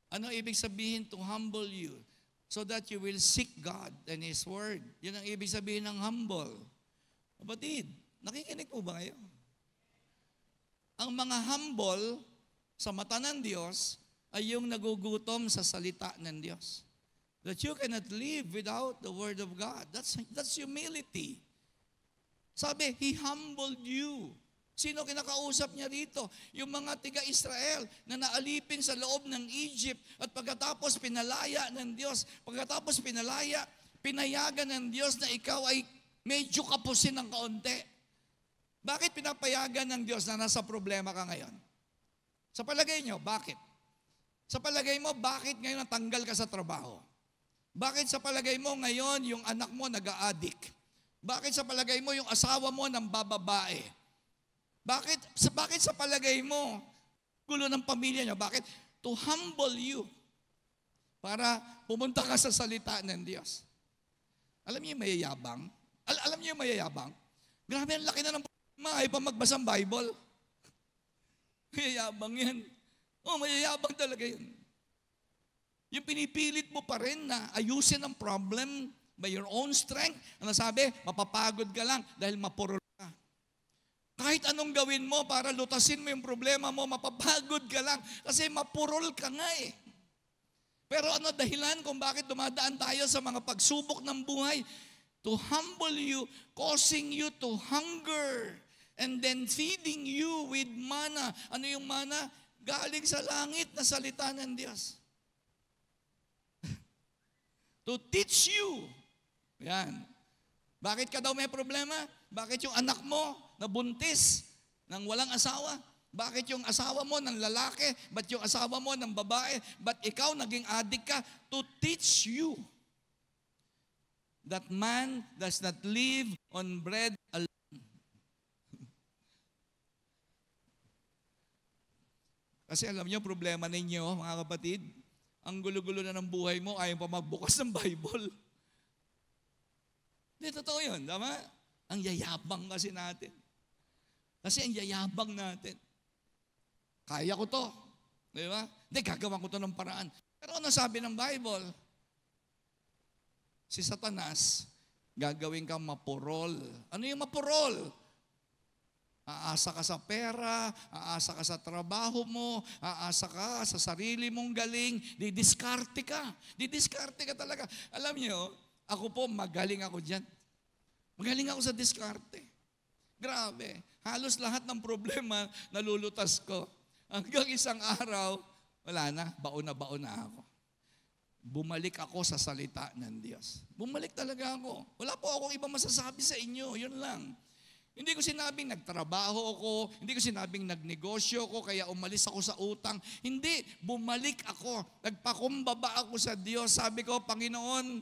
Ano ibig sabihin to humble you? So that you will seek God and His Word. Yun ang ibig sabihin ng humble. Kapatid, nakikinig po ba kayo? Ang mga humble sa mata ng Diyos ay yung nagugutom sa salita ng Diyos. That you cannot live without the Word of God. That's humility. Sabi, He humbled you. Sino kinakausap niya rito? Yung mga tiga-Israel na naalipin sa loob ng Egypt at pagkatapos pinalaya ng Diyos, pinayagan ng Diyos na ikaw ay medyo kapusin ng kaunti. Bakit pinapayagan ng Diyos na nasa problema ka ngayon? Sa palagay nyo, bakit? Sa palagay mo, bakit ngayon natanggal ka sa trabaho? Bakit sa palagay mo ngayon yung anak mo nag-a-addict? Bakit sa palagay mo yung asawa mo nang bababae? Bakit sa palagay mo gulo ng pamilya nyo? Bakit? To humble you. Para pumunta ka sa salita ng Diyos. Alam niyo yung mayayabang? Alam niyo yung mayayabang? Grabe, ang laki na ng problema. Ayaw pa magbasang Bible. Mayayabang yan. Mayayabang talaga yan. Yung pinipilit mo pa rin na ayusin ang problem by your own strength. Ano sabi? Mapapagod ka lang dahil mapurol ka. Kahit anong gawin mo para lutasin mo yung problema mo, mapapagod ka lang kasi mapurol ka nga eh. Pero ano dahilan kung bakit dumadaan tayo sa mga pagsubok ng buhay? To humble you, causing you to hunger, and then feeding you with manna. Ano yung manna? Galing sa langit na salita ng Diyos. To teach you. Yan. Bakit ka daw may problema? Bakit yung anak mo na buntis nang walang asawa? Bakit yung asawa mo ng lalaki? Ba't yung asawa mo ng babae? Ba't ikaw naging adik ka? To teach you that man does not live on bread alone. Kasi alam niyo, problema ninyo, mga kapatid, ang gulo-gulo na ng buhay mo, ayaw pa magbukas ng Bible. Hindi, totoo yun, tama? Ang yayabang kasi natin. Kasi ang yayabang natin. Kaya ko to. Di ba? Hindi, gagawa ko to ng paraan. Pero ano sabi ng Bible? Si Satanas, gagawin kang mapurol. Ano yung mapurol? Aasa ka sa pera, aasa ka sa trabaho mo, aasa ka sa sarili mong galing, didiskarte ka. Didiskarte ka talaga. Alam niyo, ako po, magaling ako dyan. Magaling ako sa diskarte. Grabe. Halos lahat ng problema, nalulutas ko. Hanggang isang araw, wala na, baon na ako. Bumalik ako sa salita ng Diyos. Bumalik talaga ako. Wala po akong ibang masasabi sa inyo. Yun lang. Hindi ko sinabing nagtrabaho ako, hindi ko sinabing nagnegosyo ako, kaya umalis ako sa utang. Hindi, bumalik ako. Nagpakumbaba ako sa Diyos. Sabi ko, Panginoon,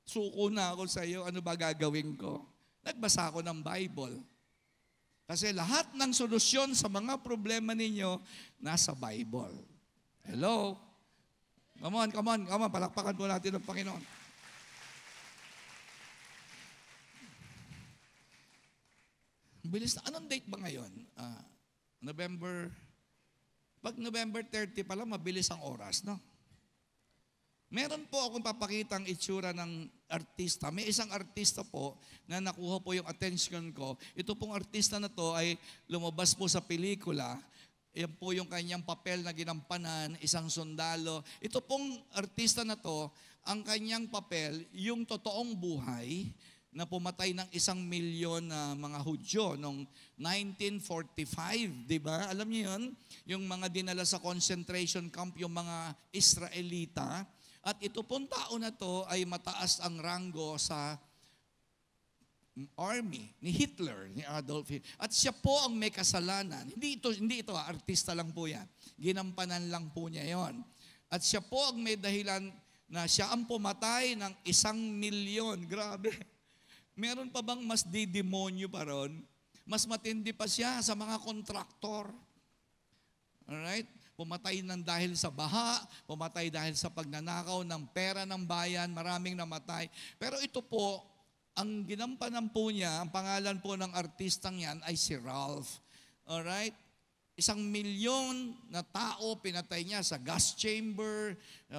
suko na ako sa iyo. Ano ba gagawin ko? Nagbasa ako ng Bible. Kasi lahat ng solusyon sa mga problema ninyo, nasa Bible. Hello? Come on. Palakpakan po natin ang Panginoon. Bilis na. Anong date ba ngayon? Pag November 30 pala, mabilis ang oras, no? Meron po akong papakitang itsura ng artista. May isang artista po na nakuha po yung attention ko. Ito pong artista na to ay lumabas po sa pelikula. Yan po yung kanyang papel na ginampanan, isang sundalo. Ito pong artista na to, ang kanyang papel, yung totoong buhay, na pumatay ng 1 milyon na mga Hudyo noong 1945, di ba? Alam niyo yun? Yung mga dinala sa concentration camp, yung mga Israelita. At ito pong tao na to ay mataas ang ranggo sa army ni Hitler, ni Adolf Hitler. At siya po ang may kasalanan. Hindi ito, artista lang po yan. Ginampanan lang po niya yon. At siya po ang may dahilan na siya ang pumatay ng 1 milyon. Grabe. Meron pa bang mas didemonyo pa ron? Mas matindi pa siya sa mga kontraktor. Alright? Pumatay ng dahil sa baha, pumatay dahil sa pagnanakaw ng pera ng bayan, maraming namatay. Pero ito po, ang ginampanan po niya, ang pangalan po ng artistang yan ay si Ralph. Alright? 1 milyon na tao pinatay niya sa gas chamber,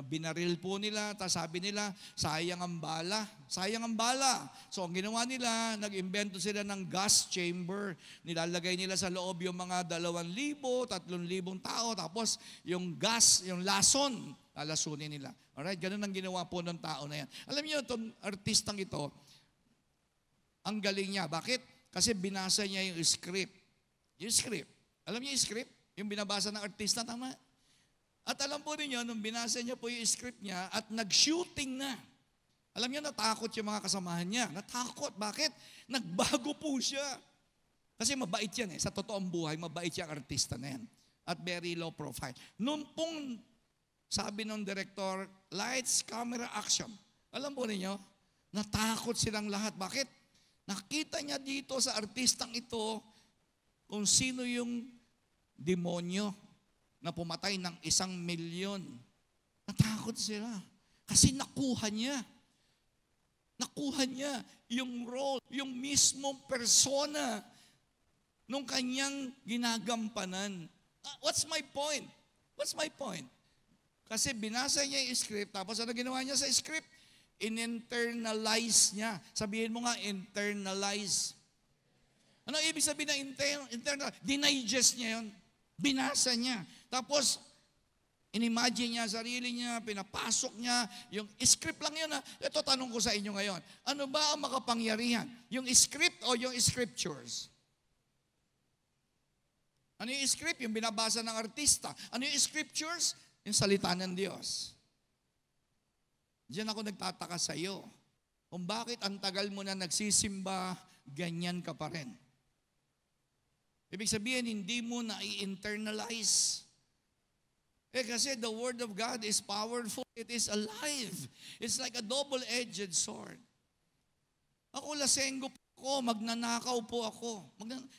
binaril po nila, tapos sabi nila, sayang ang bala. Sayang ang bala. So ang ginawa nila, nag-imbento sila ng gas chamber. Nilalagay nila sa loob yung mga 2,000, 3,000 tao, tapos yung gas, yung lason, lalasunin nila. Alright, ganun ang ginawa po ng tao na yan. Alam niyo, itong artistang ito, ang galing niya. Bakit? Kasi binasa niya yung script. Yung script. Alam niyo yung script? Yung binabasa ng artista, tama? At alam po ninyo, nung binasa niya po yung script niya at nag-shooting na. Alam niyo, natakot yung mga kasamahan niya. Natakot. Bakit? Nagbago po siya. Kasi mabait yan eh. Sa totoong buhay, mabait yung artista na yan. At very low profile. Noong pong sabi ng director, lights, camera, action. Alam po ninyo, natakot silang lahat. Bakit? Nakita niya dito sa artistang ito kung sino yung demonyo na pumatay ng 1 milyon. Natakot sila. Kasi nakuha niya. Nakuha niya yung role, yung mismong persona nung kanyang ginagampanan. What's my point? What's my point? Kasi binasa niya yung script, tapos ano ginawa niya sa script? In-internalize niya. Sabihin mo nga, internalize. Ano ibig sabihin ng internal? Dinigest niya yun. Binasa niya. Tapos, inimagine niya, sarili niya, pinapasok niya, yung script lang yun. Ito tanong ko sa inyo ngayon. Ano ba ang makapangyarihan? Yung script o yung scriptures? Ano yung script? Yung binabasa ng artista. Ano yung scriptures? Yung salita ng Diyos. Diyan ako nagtataka sa iyo. Kung bakit ang tagal mo na nagsisimba, ganyan ka pa rin. Ibig sabihin, hindi mo na-internalize. Kasi the Word of God is powerful. It is alive. It's like a double-edged sword. Ako lasenggo po ako, magnanakaw po ako.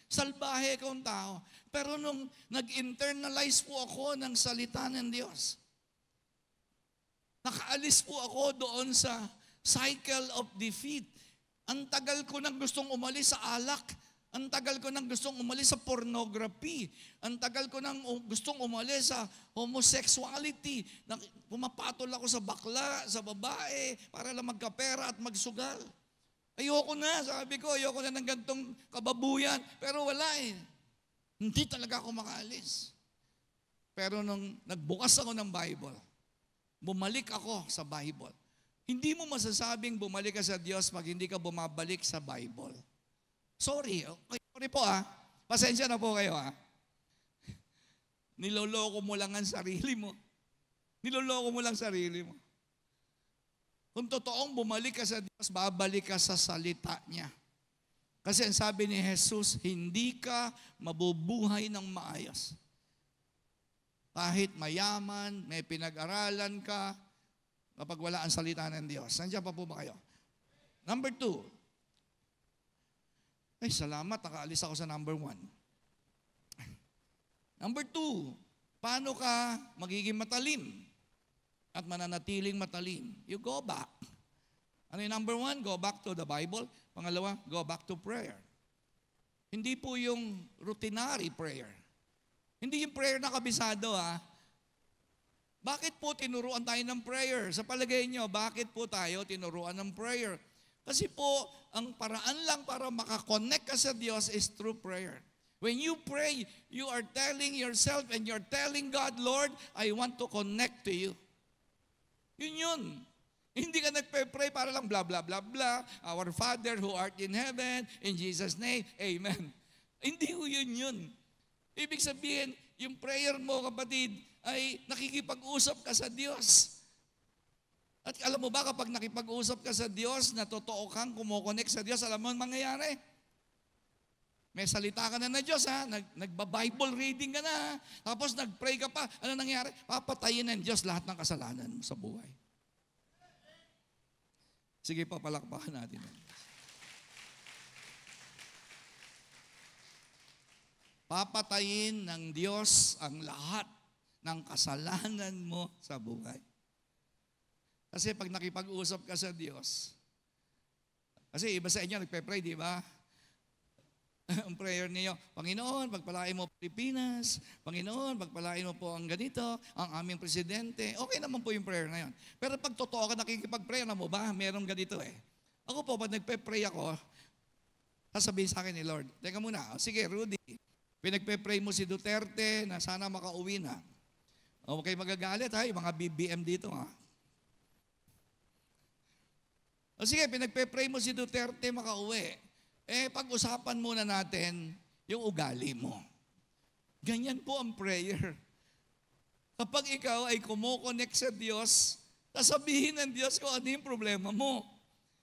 Salbahe akong tao. Pero nung nag-internalize po ako ng salita ng Diyos, nakaalis po ako doon sa cycle of defeat. Ang tagal ko nang gustong umalis sa alak. Ang tagal ko nang gustong umalis sa pornography. Ang tagal ko nang gustong umalis sa homosexuality. Pumapatol ako sa bakla, sa babae, para lang magkapera at magsugal. Ayoko na, sabi ko, ayoko na ng gantong kababuyan. Pero wala eh. Hindi talaga ako makaalis. Pero nung nagbukas ako ng Bible, bumalik ako sa Bible. Hindi mo masasabing bumalik ka sa Diyos pag hindi ka bumabalik sa Bible. Sorry po Pasensya na po kayo Niloloko mo lang ang sarili mo. Niloloko mo lang sarili mo. Kung totoong bumalik ka sa Diyos, babalik ka sa salita niya. Kasi ang sabi ni Jesus, hindi ka mabubuhay ng maayos. Kahit mayaman, may pinag-aralan ka, kapag wala ang salita ng Diyos. Nandiyan pa po ba kayo? Number 2. Ay, salamat, nakaalis ako sa number 1. Number 2, paano ka magiging matalim at mananatiling matalim? You go back. Ano yung number 1? Go back to the Bible. Pangalawa, go back to prayer. Hindi po yung routinary prayer. Hindi yung prayer na kabisado Bakit po tinuruan tayo ng prayer? Sa palagay nyo, bakit po tayo tinuruan ng prayer? Kasi po, ang paraan lang para makakonect ka sa Diyos is through prayer. When you pray, you are telling yourself and you're telling God, Lord, I want to connect to you. Yun. Hindi ka nagpe-pray para lang blah, blah, blah, blah. Our Father who art in heaven, in Jesus' name, Amen. Hindi ko yun. Ibig sabihin, yung prayer mo, kapatid, ay nakikipag-usap ka sa Diyos. At alam mo ba, kapag nakipag-usap ka sa Diyos, na totoo kang kumokonek sa Diyos, alam mo ang mangyayari? May salita ka na Diyos, Nagba-Bible reading ka na, Tapos nag-pray ka pa. Ano nangyayari? Papatayin ng Diyos lahat ng kasalanan mo sa buhay. Sige pa, palakpakan natin. Papatayin ng Diyos ang lahat ng kasalanan mo sa buhay. Kasi pag nakipag-usap ka sa Diyos, kasi iba sa inyo nagpe-pray, di ba? Ang prayer niyo, Panginoon, pagpalain mo Pilipinas, Panginoon, pagpalain mo po ang ganito, ang aming presidente. Okay naman po yung prayer na yun. Pero pag totoo ka nakikipag-pray, alam mo ba, merong ganito Ako po, pag nagpe-pray ako, sasabihin sa akin ni Lord, teka muna, sige Rudy, pinagpe-pray mo si Duterte na sana makauwi na. Okay, magagalit yung mga BBM dito Sige, pinagpe-pray mo si Duterte makauwi. Pag-usapan muna natin yung ugali mo. Ganyan po ang prayer. Kapag ikaw ay kumokonek sa Diyos, sasabihin ng Diyos kung ano yung problema mo.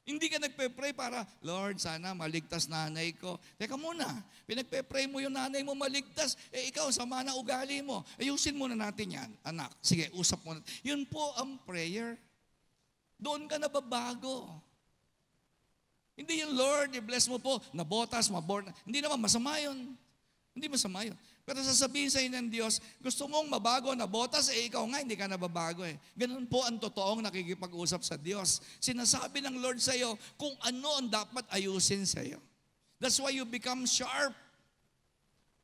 Hindi ka nagpe-pray para, Lord, sana maligtas nanay ko. Teka muna, pinagpe-pray mo yung nanay mo maligtas, ikaw, sama na ugali mo. Ayusin muna natin yan, anak. Sige, usap muna. Yun po ang prayer. Doon ka nababago. Hindi yung Lord, i-bless mo po, nabotas, maborn. Hindi naman, masama yun. Hindi masama yun. Pero sasabihin sa inyo ng Diyos, gusto mong mabago, nabotas, ikaw nga, hindi ka nababago Ganun po ang totoong nakikipag-usap sa Diyos. Sinasabi ng Lord sa iyo kung ano ang dapat ayusin sa iyo. That's why you become sharp.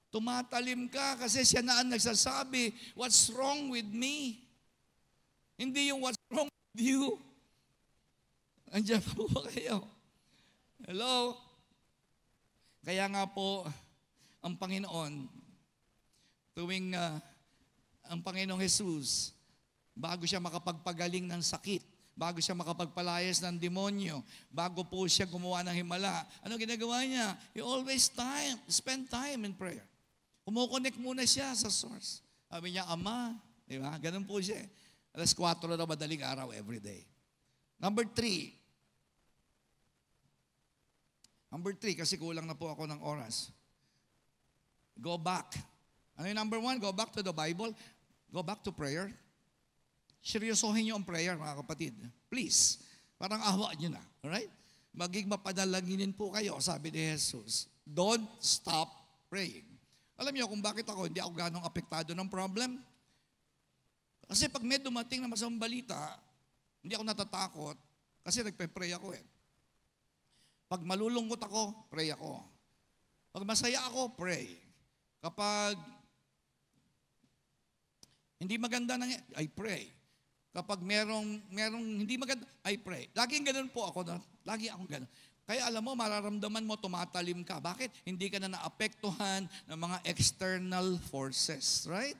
Tumatalim ka kasi siya na ang nagsasabi, what's wrong with me? Hindi yung what's wrong with you. Andiyan po ba kayo? Hello? Kaya nga po, ang Panginoon, tuwing ang Panginoong Jesus, bago siya makapagpagaling ng sakit, bago siya makapagpalayas ng demonyo, bago po siya gumawa ng himala, ano ginagawa niya? He always spend time in prayer. Kumukonek muna siya sa source. Sabi niya, Ama, di ba? Ganun po siya. Alas 4 na madaling araw every day. Number three. Number three, kasi kulang na po ako ng oras. Go back. Ano yung number one? Go back to the Bible. Go back to prayer. Seryosohin niyo ang prayer, mga kapatid. Please. Parang awa niyo na. Alright? Maging mapadalanginin po kayo, sabi ni Jesus. Don't stop praying. Alam niyo kung bakit hindi ako ganong apektado ng problem? Kasi pag may dumating na masamang balita, hindi ako natatakot kasi nagpe-pray ako eh. Pag malulungkot ako, pray ako. Pag masaya ako, pray. Kapag hindi maganda I pray. Kapag merong hindi maganda, I pray. Laging ganun po ako. Lagi akong ganun. Kaya alam mo, mararamdaman mo, tumatalim ka. Bakit? Hindi ka na naapektuhan ng mga external forces. Right?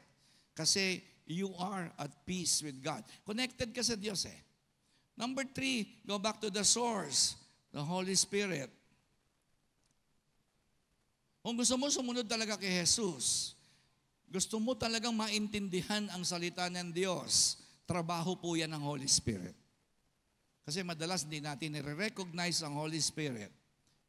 Kasi you are at peace with God. Connected ka sa Diyos eh. Number three, go back to the source. The Holy Spirit. Kung gusto mo sumunod talaga kay Jesus, gusto mo talagang maintindihan ang salita ng Diyos, trabaho po yan ng Holy Spirit. Kasi madalas hindi natin nire-recognize ang Holy Spirit.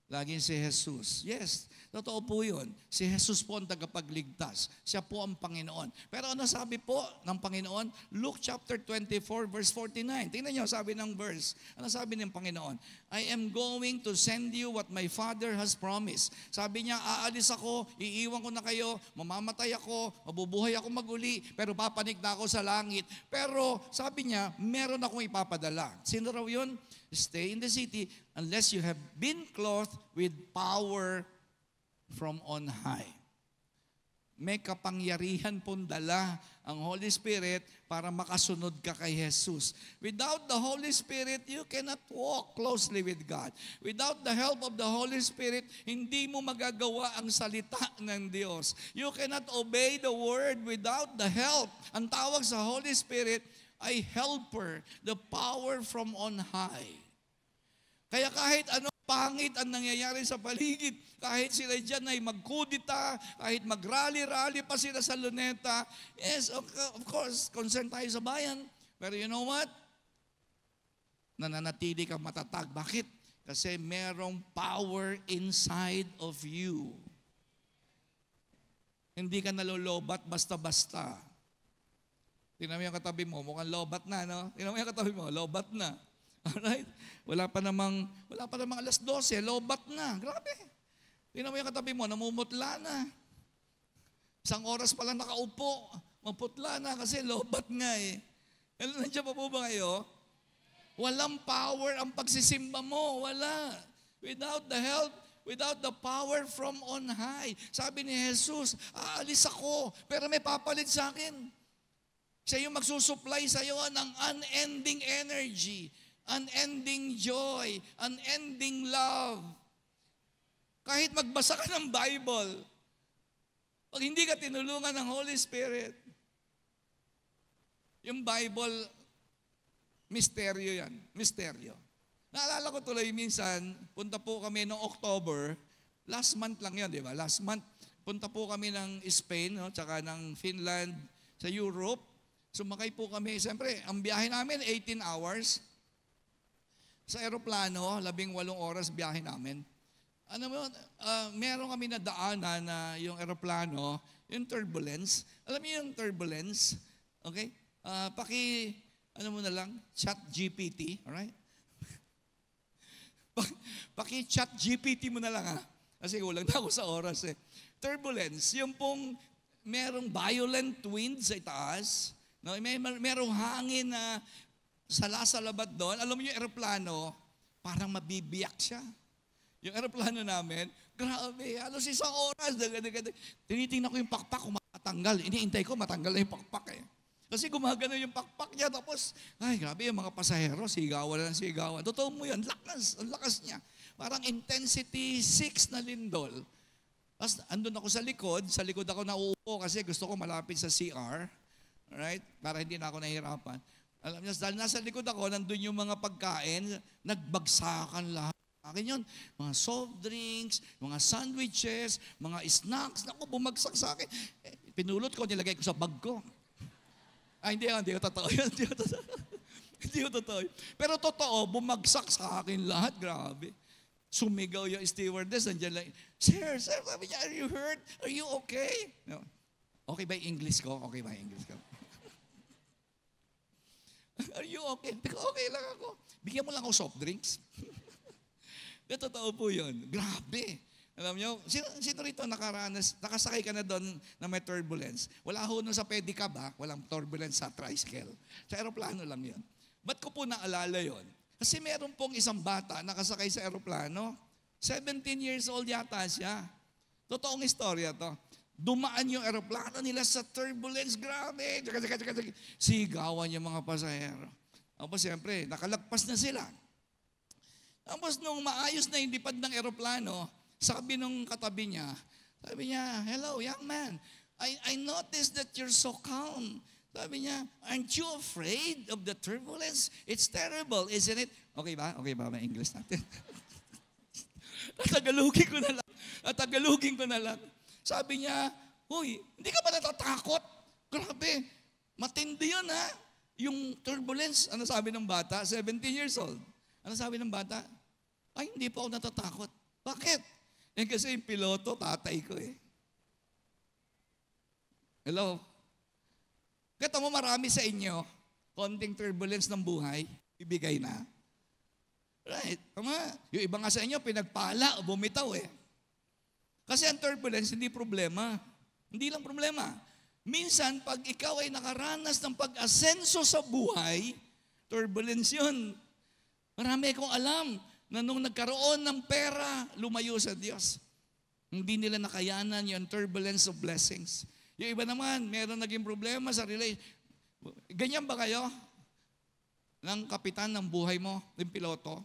Laging si Jesus. Yes, totoo po yun. Si Jesus po ang tagapagligtas. Siya po ang Panginoon. Pero ano sabi po ng Panginoon? Luke chapter 24 verse 49. Tingnan niyo, sabi ng verse. Ano sabi ng Panginoon? I am going to send you what my Father has promised. Sabi niya, aalis ako, iiwan ko na kayo, mamamatay ako, mabubuhay ako maguli, pero papanik na ako sa langit. Pero sabi niya, meron akong ipapadala. Sino raw yun? Stay in the city unless you have been clothed with power from on high. May kapangyarihan pong dala ang Holy Spirit para makasunod ka kay Jesus. Without the Holy Spirit, you cannot walk closely with God. Without the help of the Holy Spirit, hindi mo magagawa ang salita ng Diyos. You cannot obey the Word without the help. Ang tawag sa Holy Spirit ay helper, the power from on high. Kaya kahit ano pangit ang nangyayari sa paligid, kahit sila dyan ay magkudita, kahit mag-rally-rally pa sila sa Luneta, yes, of course, concerned tayo sa bayan. Pero you know what? Nananatili ka matatag. Bakit? Kasi merong power inside of you. Hindi ka nalolobat basta-basta. Tingnan mo yung katabi mo, mukhang lobat na, no? Tingnan mo yung katabi mo, lobat na. Alright? Wala pa namang alas 12, lobat na. Grabe. Tingnan mo yung katabi mo, namumutla na. Isang oras pa lang nakaupo, maputla na kasi lobat nga eh. Nandiyan pa po ba kayo? Walang power ang pagsisimba mo. Wala. Without the help, without the power from on high. Sabi ni Jesus, aalis ako, pero may papalit sa akin. Siya yung magsusupply sa iyo ng unending energy, unending joy, unending love. Kahit magbasa ka ng Bible, pag hindi ka tinulungan ng Holy Spirit, yung Bible, misteryo yan. Misteryo. Naalala ko tuloy minsan, punta po kami noong October, last month lang yan, di ba? Last month, punta po kami ng Spain, no? Tsaka ng Finland, sa Europe. Sumakay po kami. Siyempre, ang biyahe namin, 18 hours. Sa aeroplano, 18 oras biyahe namin. Ano mo, meron kami na daanan na yung aeroplano, yung turbulence. Alam niyo yung turbulence? Okay? Ano mo na lang, chat GPT, alright? Paki-chat GPT mo na lang ha. Kasi kulang na ako sa oras eh. Turbulence, yung pong merong violent winds sa itaas, no? Merong hangin na salasalabat doon. Alam mo yung aeroplano, parang mabibiyak siya. Yung aeroplano namin, grabe, halos isang oras. Tinitingnan ko yung pakpak, kung matanggal. Iniintay ko, matanggal na yung pakpak eh. Kasi gumagano yung pakpak niya, tapos, ay grabe yung mga pasahero, sigawan na sigawan. Totoo mo yan, ang lakas niya. Parang intensity 6 na lindol. Tapos andun ako sa likod ako nauupo kasi gusto ko malapit sa CR. Alright? Para hindi na ako nahihirapan. Alam niyo, dahil nasa likod ako, nandun yung mga pagkain, nagbagsakan lahat. Akin yun, mga soft drinks, mga sandwiches, mga snacks. Naku, bumagsak sa akin. Pinulot ko, nilagay ko sa bag ko. Hindi ko totoo yun. Hindi ko totoo. Pero totoo, bumagsak sa akin lahat. Grabe. Sumigaw yung stewardess. Nandiyan lang, Sir, sabi niya, are you hurt? Are you okay? No. Okay ba yung English ko? Okay ba yung English ko? Are you okay? Okay lang ako. Bigyan mo lang ako soft drinks. Totoo po yun. Grabe. Alam niyo, sino rito nakasakay ka na doon na may turbulence? Wala ho nun sa pedicab ha, walang turbulence sa tricycle. Sa aeroplano lang yun. Ba't ko po naalala yun? Kasi meron pong isang bata nakasakay sa aeroplano. 17 years old yata siya. Totoong istorya to. Dumaan yung aeroplano nila sa turbulence. Grabe. Sigawan yung mga pasahero. Tapos siyempre, nakalagpas na sila. Tapos nung maayos na yung lipad ng aeroplano, sabi nung katabi niya, hello, young man, I noticed that you're so calm. Sabi niya, aren't you afraid of the turbulence? It's terrible, isn't it? Okay ba? Okay ba may English natin? Tagalogin ko na lang. Sabi niya, huy, hindi ka ba natatakot? Grabe, matindi yun ha. Yung turbulence, ano sabi ng bata? 17 years old. Ano sabi ng bata? Ay, hindi po ako natatakot. Bakit? Kasi yung piloto, tatay ko eh. Hello? Kata mo marami sa inyo, konting turbulence ng buhay, ibigay na. Right? Tama. Yung iba nga sa inyo, pinagpala o bumitaw eh. Kasi ang turbulence, hindi problema. Hindi lang problema. Minsan, pag ikaw ay nakaranas ng pag-asenso sa buhay, turbulence yun. Marami akong alam na nung nagkaroon ng pera, lumayo sa Diyos. Hindi nila nakayanan yung turbulence of blessings. Yung iba naman, meron naging problema sa relation. Ganyan ba kayo? Ng kapitan ng buhay mo, yung piloto?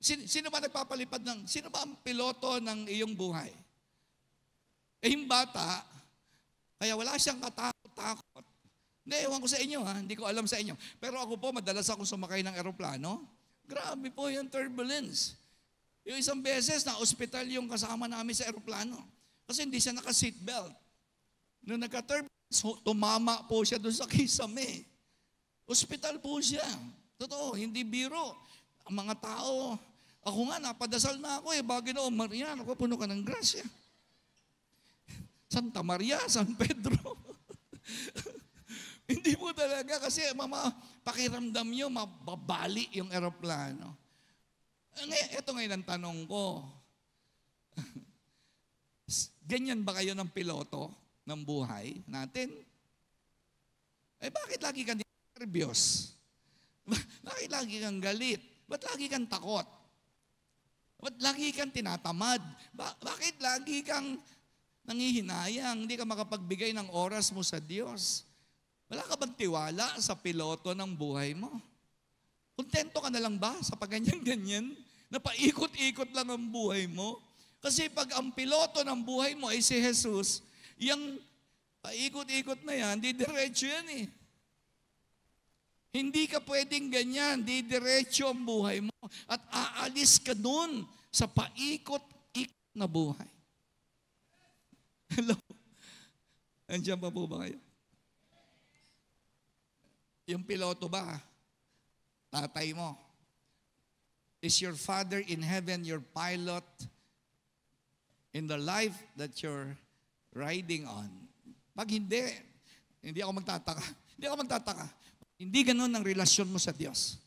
Sino ba nagpapalipad sino ba ang piloto ng iyong buhay? Eh yung bata, kaya wala siyang katakot. Hindi, ewan ko sa inyo ha, hindi ko alam sa inyo. Pero ako po, madalas akong sumakay ng eroplano. Grabe po yung turbulence. Yung isang beses na ospital yung kasama namin sa eroplano. Kasi hindi siya naka-seatbelt. Nung nagka-turbulence, tumama po siya doon sa kisame. Ospital po siya. Totoo, hindi biro. Ang mga tao, ako nga, napadasal na ako eh. Bagay na, Maria, ako puno ka ng grasya. Santa Maria, San Pedro. Hindi po talaga kasi pakiramdam nyo, mababali yung eroplano. Ito ngayon ang tanong ko. Ganyan ba kayo ng piloto ng buhay natin? Eh bakit lagi kang nervyos? Bakit lagi kang galit? Ba't lagi kang takot? Ba't lagi kang tinatamad? Bakit lagi kang nangihinayang? Hindi ka makapagbigay ng oras mo sa Diyos? Wala ka bang tiwala sa piloto ng buhay mo? Kontento ka na lang ba sa pagganyan-ganyan? Na paikot-ikot lang ang buhay mo? Kasi pag ang piloto ng buhay mo ay si Jesus, yung paikot-ikot na yan, didiretso yan eh. Hindi ka pwedeng ganyan, didiretso ang buhay mo at aalis ka dun sa paikot-ikot na buhay. Hello? Andiyan pa po ba kayo? Yung piloto ba, tatay mo, is your Father in heaven your pilot in the life that you're riding on? Pag hindi ako magtataka. Hindi ganun ang relasyon mo sa Diyos.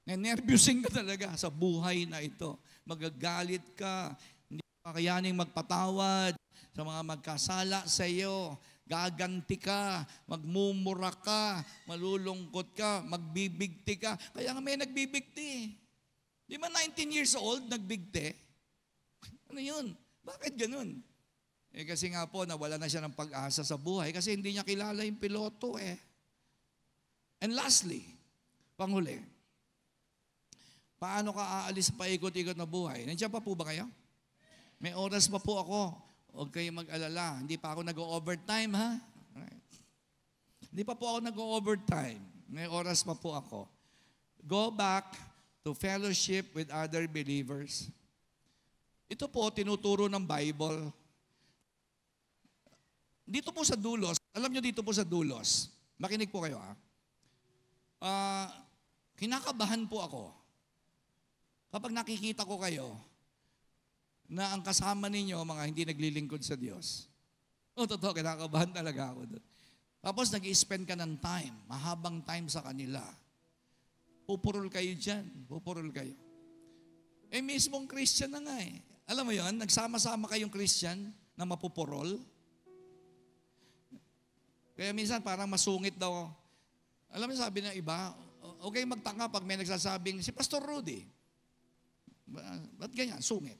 Nervyusin ka talaga sa buhay na ito. Magagalit ka, hindi ka kakayaning magpatawad sa mga magkasala sa iyo. Gaganti ka, magmumura ka, malulungkot ka, magbibigti ka. Kaya nga may nagbibigti. Di ba 19 years old, nagbigti? Ano yun? Bakit ganun? Eh kasi nga po, nawala na siya ng pag-asa sa buhay kasi hindi niya kilala yung piloto eh. And lastly, panghuli, paano ka aalis sa paikot-ikot na buhay? Nandiyan pa po ba kayo? May oras pa po ako. Huwag kayong mag-alala. Hindi pa ako nag-overtime, ha? Right. Hindi pa po ako nag-overtime. May oras pa po ako. Go back to fellowship with other believers. Ito po, tinuturo ng Bible. Dito po sa dulos, alam nyo dito po sa dulos, makinig po kayo, ha? kinakabahan po ako kapag nakikita ko kayo na ang kasama ninyo, mga hindi naglilingkod sa Diyos. Totoo, kinakabahan talaga ako doon. Tapos nag-i-spend ka ng time, mahabang time sa kanila. Pupurol kayo dyan, pupurol kayo. Mismong Christian na nga eh. Alam mo yon, nagsama-sama kayong Christian na mapupurol. Kaya minsan parang masungit daw. Alam mo, sabi ng iba, okay magtaka pag may nagsasabing, si Pastor Rudy. Ba't ganyan? Sungit.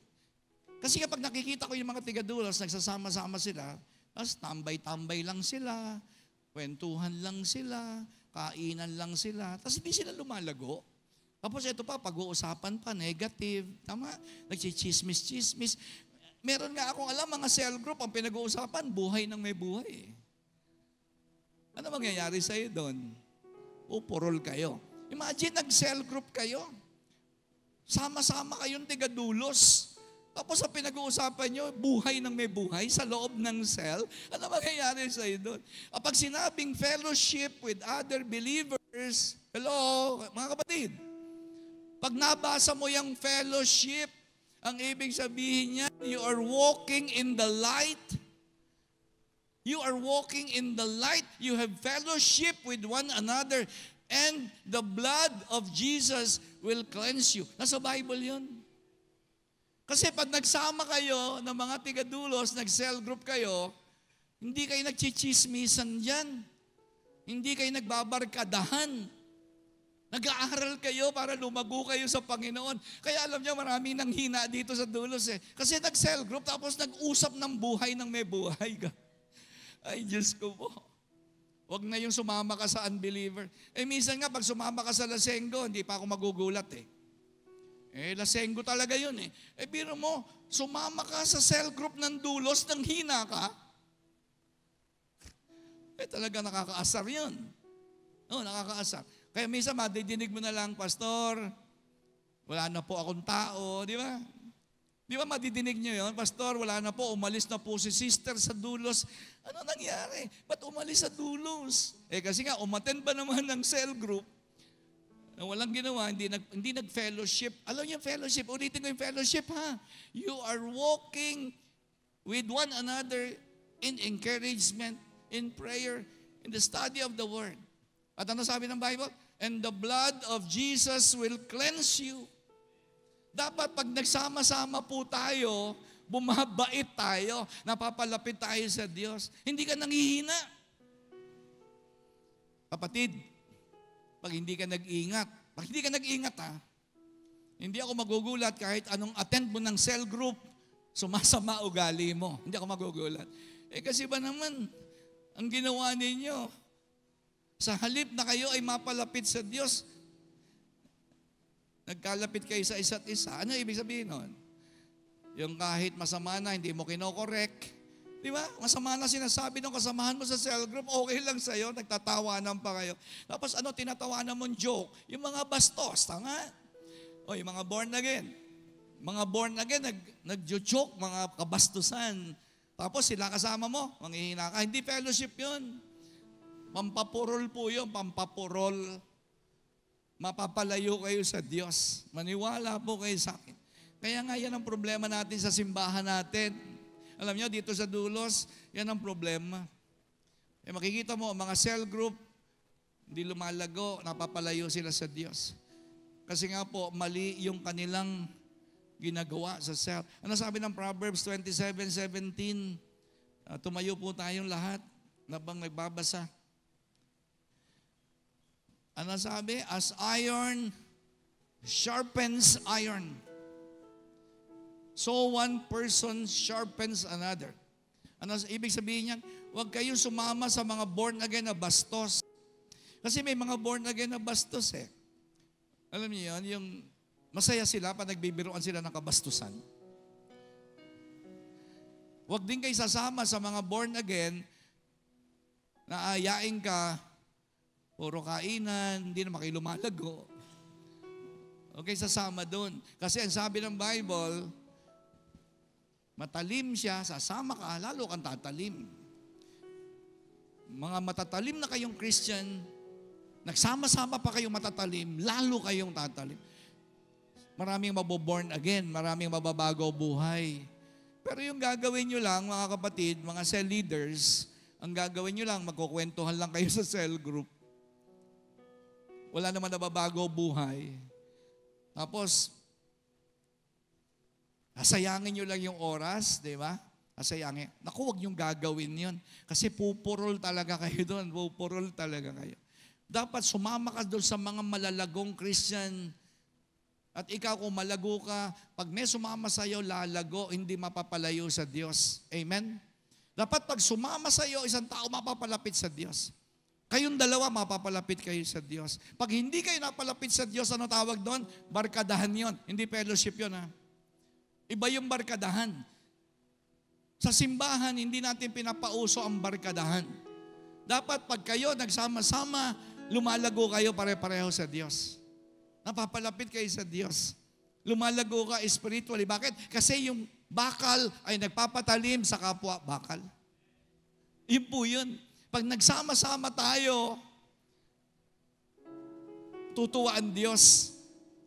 Kasi kapag nakikita ko yung mga tigadulos, nagsasama-sama sila, tapos tambay-tambay lang sila, kwentuhan lang sila, kainan lang sila, tapos hindi sila lumalago. Tapos ito pa, pag-uusapan pa, negative, tama, nagchichismis-chismis. Meron nga akong alam, mga cell group, ang pinag-uusapan, buhay ng may buhay. Ano mangyayari sa'yo doon? Pupurol kayo. Imagine, nag-cell group kayo. Sama-sama kayong tigadulos. Tapos ang pinag-uusapan nyo, buhay ng may buhay sa loob ng cell. Ano mangyayari sa'yo doon? Kapag sinabing fellowship with other believers, hello, mga kapatid, pag nabasa mo yung fellowship, ang ibig sabihin niya, you are walking in the light. You are walking in the light. You have fellowship with one another. And the blood of Jesus will cleanse you. Nasa Bible yun. Kasi pag nagsama kayo ng mga tigadulos, nag-cell group kayo, hindi kayo nagchichismisan dyan. Hindi kayo nagbabarkadahan. Nag-aaral kayo para lumago kayo sa Panginoon. Kaya alam niyo, maraming nanghina dito sa dulos eh. Kasi nag-cell group, tapos nag-usap ng buhay ng may buhay ka. Ay, Diyos ko po. Huwag na yung sumama ka sa unbeliever. Minsan nga, pag sumama ka sa lasenggo, hindi pa ako magugulat eh. Lasenggo talaga yun eh. Biro mo, sumama ka sa cell group ng dulos, nang hina ka. Talaga nakakaasar yun. Nakakaasar. Kaya minsan madidinig mo na lang, Pastor, wala na po akong tao, di ba? Di ba madidinig nyo yun? Pastor, wala na po, umalis na po si sister sa dulos. Ano nangyari? Ba't umalis sa dulos? Kasi nga, umattend ba naman ng cell group? Walang ginawa, hindi nag-fellowship. Alam niyo yung fellowship, ulitin ko yung fellowship ha. You are walking with one another in encouragement, in prayer, in the study of the Word. At ano sabi ng Bible? And the blood of Jesus will cleanse you. Dapat pag nagsama-sama po tayo, bumabait tayo, napapalapit tayo sa Diyos. Hindi ka nanghihina. Kapatid, pag hindi ka nag-iingat, hindi ako magugulat kahit anong attend mo ng cell group, sumasama ugali mo. Hindi ako magugulat. Kasi ba naman, ang ginawa ninyo, sa halip na kayo ay mapalapit sa Diyos, nagkalapit kayo sa isa't isa. Ano ibig sabihin nun? Yung kahit masama na, hindi mo kinokorek. Di ba? Masama na sinasabi ng kasamahan mo sa cell group, okay lang sa'yo, nagtatawanan pa kayo. Tapos tinatawanan mong joke? Yung mga bastos, tanga. Yung mga born again. Mga born again, nag-joke, mga kabastusan. Tapos sila kasama mo, manghihina ka. Hindi fellowship yun. Pampapurol po yun, pampapurol. Mapapalayo kayo sa Diyos. Maniwala po kayo sa akin. Kaya nga yan ang problema natin sa simbahan natin. Alam nyo, dito sa dulos, yan ang problema. Makikita mo, mga cell group, hindi lumalago, napapalayo sila sa Diyos. Kasi nga po, mali yung kanilang ginagawa sa cell. Ano sabi ng Proverbs 27:17? Tumayo po tayong lahat nabang nagbabasa. Ano sabi? As iron sharpens iron, so one person sharpens another. Ano ibig sabihin niyan? Huwag kayong sumama sa mga born again na bastos. Kasi may mga born again na bastos eh. Alam niyo yun, yung masaya sila pag nagbibiruan sila ng kabastusan. Huwag din kayo sasama sa mga born again na ayain ka, puro kainan, hindi naman kayo lumalago. Okay, sasama doon. Kasi ang sabi ng Bible, matalim siya, sasama ka, lalo kang tatalim. Mga matatalim na kayong Christian, nagsama-sama pa kayong matatalim, lalo kayong tatalim. Maraming maboborn again, maraming mababago buhay. Pero yung gagawin nyo lang, mga kapatid, mga cell leaders, ang gagawin nyo lang, magkukwentuhan lang kayo sa cell group. Wala naman nababago buhay. Tapos, asayangin nyo lang yung oras, di ba? Asayangin. Naku, huwag yung gagawin yun. Kasi pupurol talaga kayo doon. Pupurol talaga kayo. Dapat sumama ka doon sa mga malalagong Christian. At ikaw kung malago ka, pag may sumama sa'yo, lalago, hindi mapapalayo sa Diyos. Amen? Dapat pag sumama sa'yo, isang tao mapapalapit sa Diyos. Kayong dalawa, mapapalapit kayo sa Diyos. Pag hindi kayo napalapit sa Diyos, ano tawag doon? Barkadahan yon. Hindi fellowship yon, ha? Iba yung barkadahan. Sa simbahan, hindi natin pinapauso ang barkadahan. Dapat pag kayo nagsama-sama, lumalago kayo pare-pareho sa Diyos. Napapalapit kayo sa Diyos. Lumalago ka spiritually. Bakit? Kasi yung bakal ay nagpapatalim sa kapwa bakal. Yun po yun. Pag nagsama-sama tayo, tutuwa ang Diyos.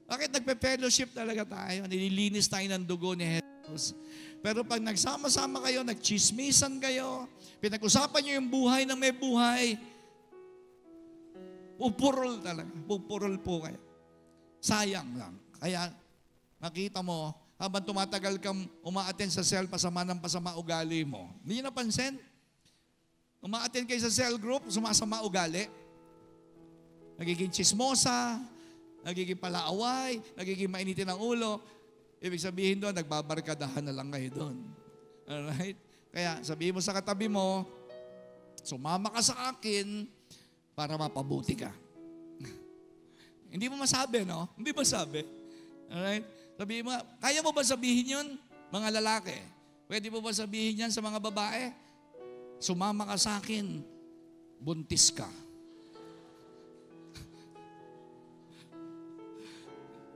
Bakit nagpe-fellowship talaga tayo? Nililinis tayo ng dugo ni Jesus. Pero pag nagsama-sama kayo, nagchismisan kayo, pinag-usapan nyo yung buhay ng may buhay, pupurol talaga. Pupurol po kayo. Sayang lang. Kaya, nakita mo, habang tumatagal kang umaattend sa cell, pasama ng pasama ugali mo. Hindi nyo napansin? Umaattend kayo sa cell group, sumasama ugali. Nagiging chismosa, nagiging palaaway, nagiging mainitin ang ulo. Ibig sabihin doon, nagbabarkadahan na lang kayo doon. Alright? Kaya sabihin mo sa katabi mo, sumama ka sa akin para mapabuti ka. Hindi mo masabi, no? Hindi masabi. Alright? Sabihin mo, kaya mo ba sabihin yun, mga lalaki? Pwede mo ba sabihin yan sa mga babae? Sumama ka sa akin, buntis ka.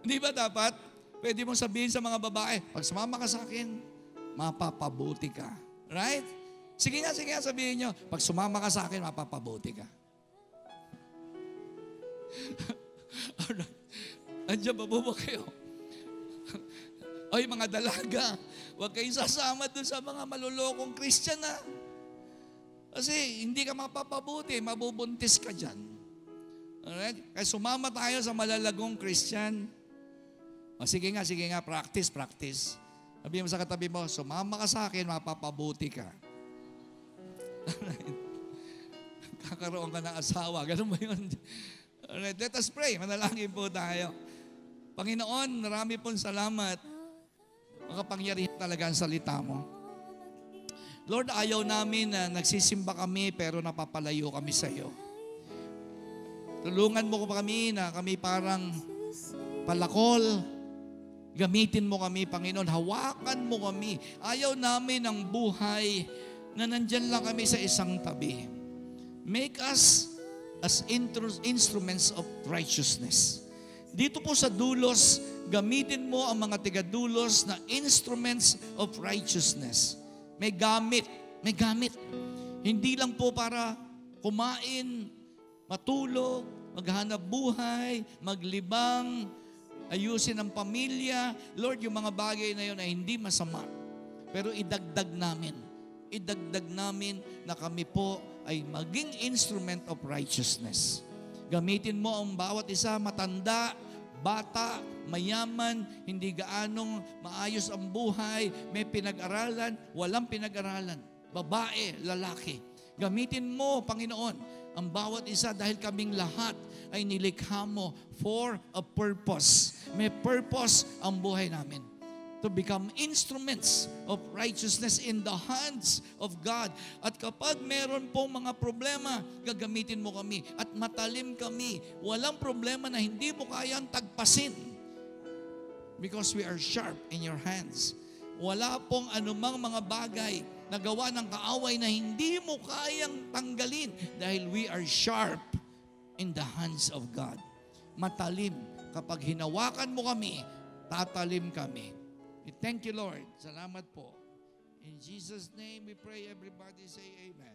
Hindi ba dapat? Pwede mong sabihin sa mga babae, pag sumama ka sa akin, mapapabuti ka. Right? Sige nga, sabihin nyo, pag sumama ka sa akin, mapapabuti ka. Alright. Andiyan ba po ba kayo? Ay, mga dalaga, huwag kayong sasama dun sa mga malulokong Christian, ha? Kasi hindi ka mapapabuti, mabubuntis ka dyan. Alright? Kaya sumama tayo sa malalagong Christian. O, sige nga, practice. Sabihin mo sa katabi mo, sumama ka sa akin, mapapabuti ka. Alright? Kakaroon ka ng asawa. Ganun ba yun? Alright, let us pray. Manalangin po tayo. Panginoon, marami pong salamat. Makapangyarihan talaga ang salita mo. Lord, ayaw namin na nagsisimba kami pero napapalayo kami sa iyo. Tulungan mo kami na kami parang palakol. Gamitin mo kami, Panginoon. Hawakan mo kami. Ayaw namin ng buhay na nandyan lang kami sa isang tabi. Make us as instruments of righteousness. Dito po sa dulos, gamitin mo ang mga tigadulos na instruments of righteousness. May gamit. Hindi lang po para kumain, matulog, maghanap buhay, maglibang, ayusin ang pamilya. Lord, yung mga bagay na yun ay hindi masama. Pero idagdag namin na kami po ay maging instrument of righteousness. Gamitin mo ang bawat isa, matanda, bata, mayaman, hindi gaanong maayos ang buhay, may pinag-aralan, walang pinag-aralan, babae, lalaki. Gamitin mo, Panginoon, ang bawat isa dahil kaming lahat ay nilikha mo for a purpose. May purpose ang buhay namin. To become instruments of righteousness in the hands of God. At kapag meron pong mga problema, gagamitin mo kami at matalim kami. Walang problema na hindi mo kayang tagpasin. Because we are sharp in your hands. Wala pong anumang mga bagay na gawa ng kaaway na hindi mo kayang tanggalin dahil we are sharp in the hands of God. Matalim. Kapag hinawakan mo kami, tatalim kami. We thank you, Lord. Salamat po. In Jesus' name we pray, everybody say amen.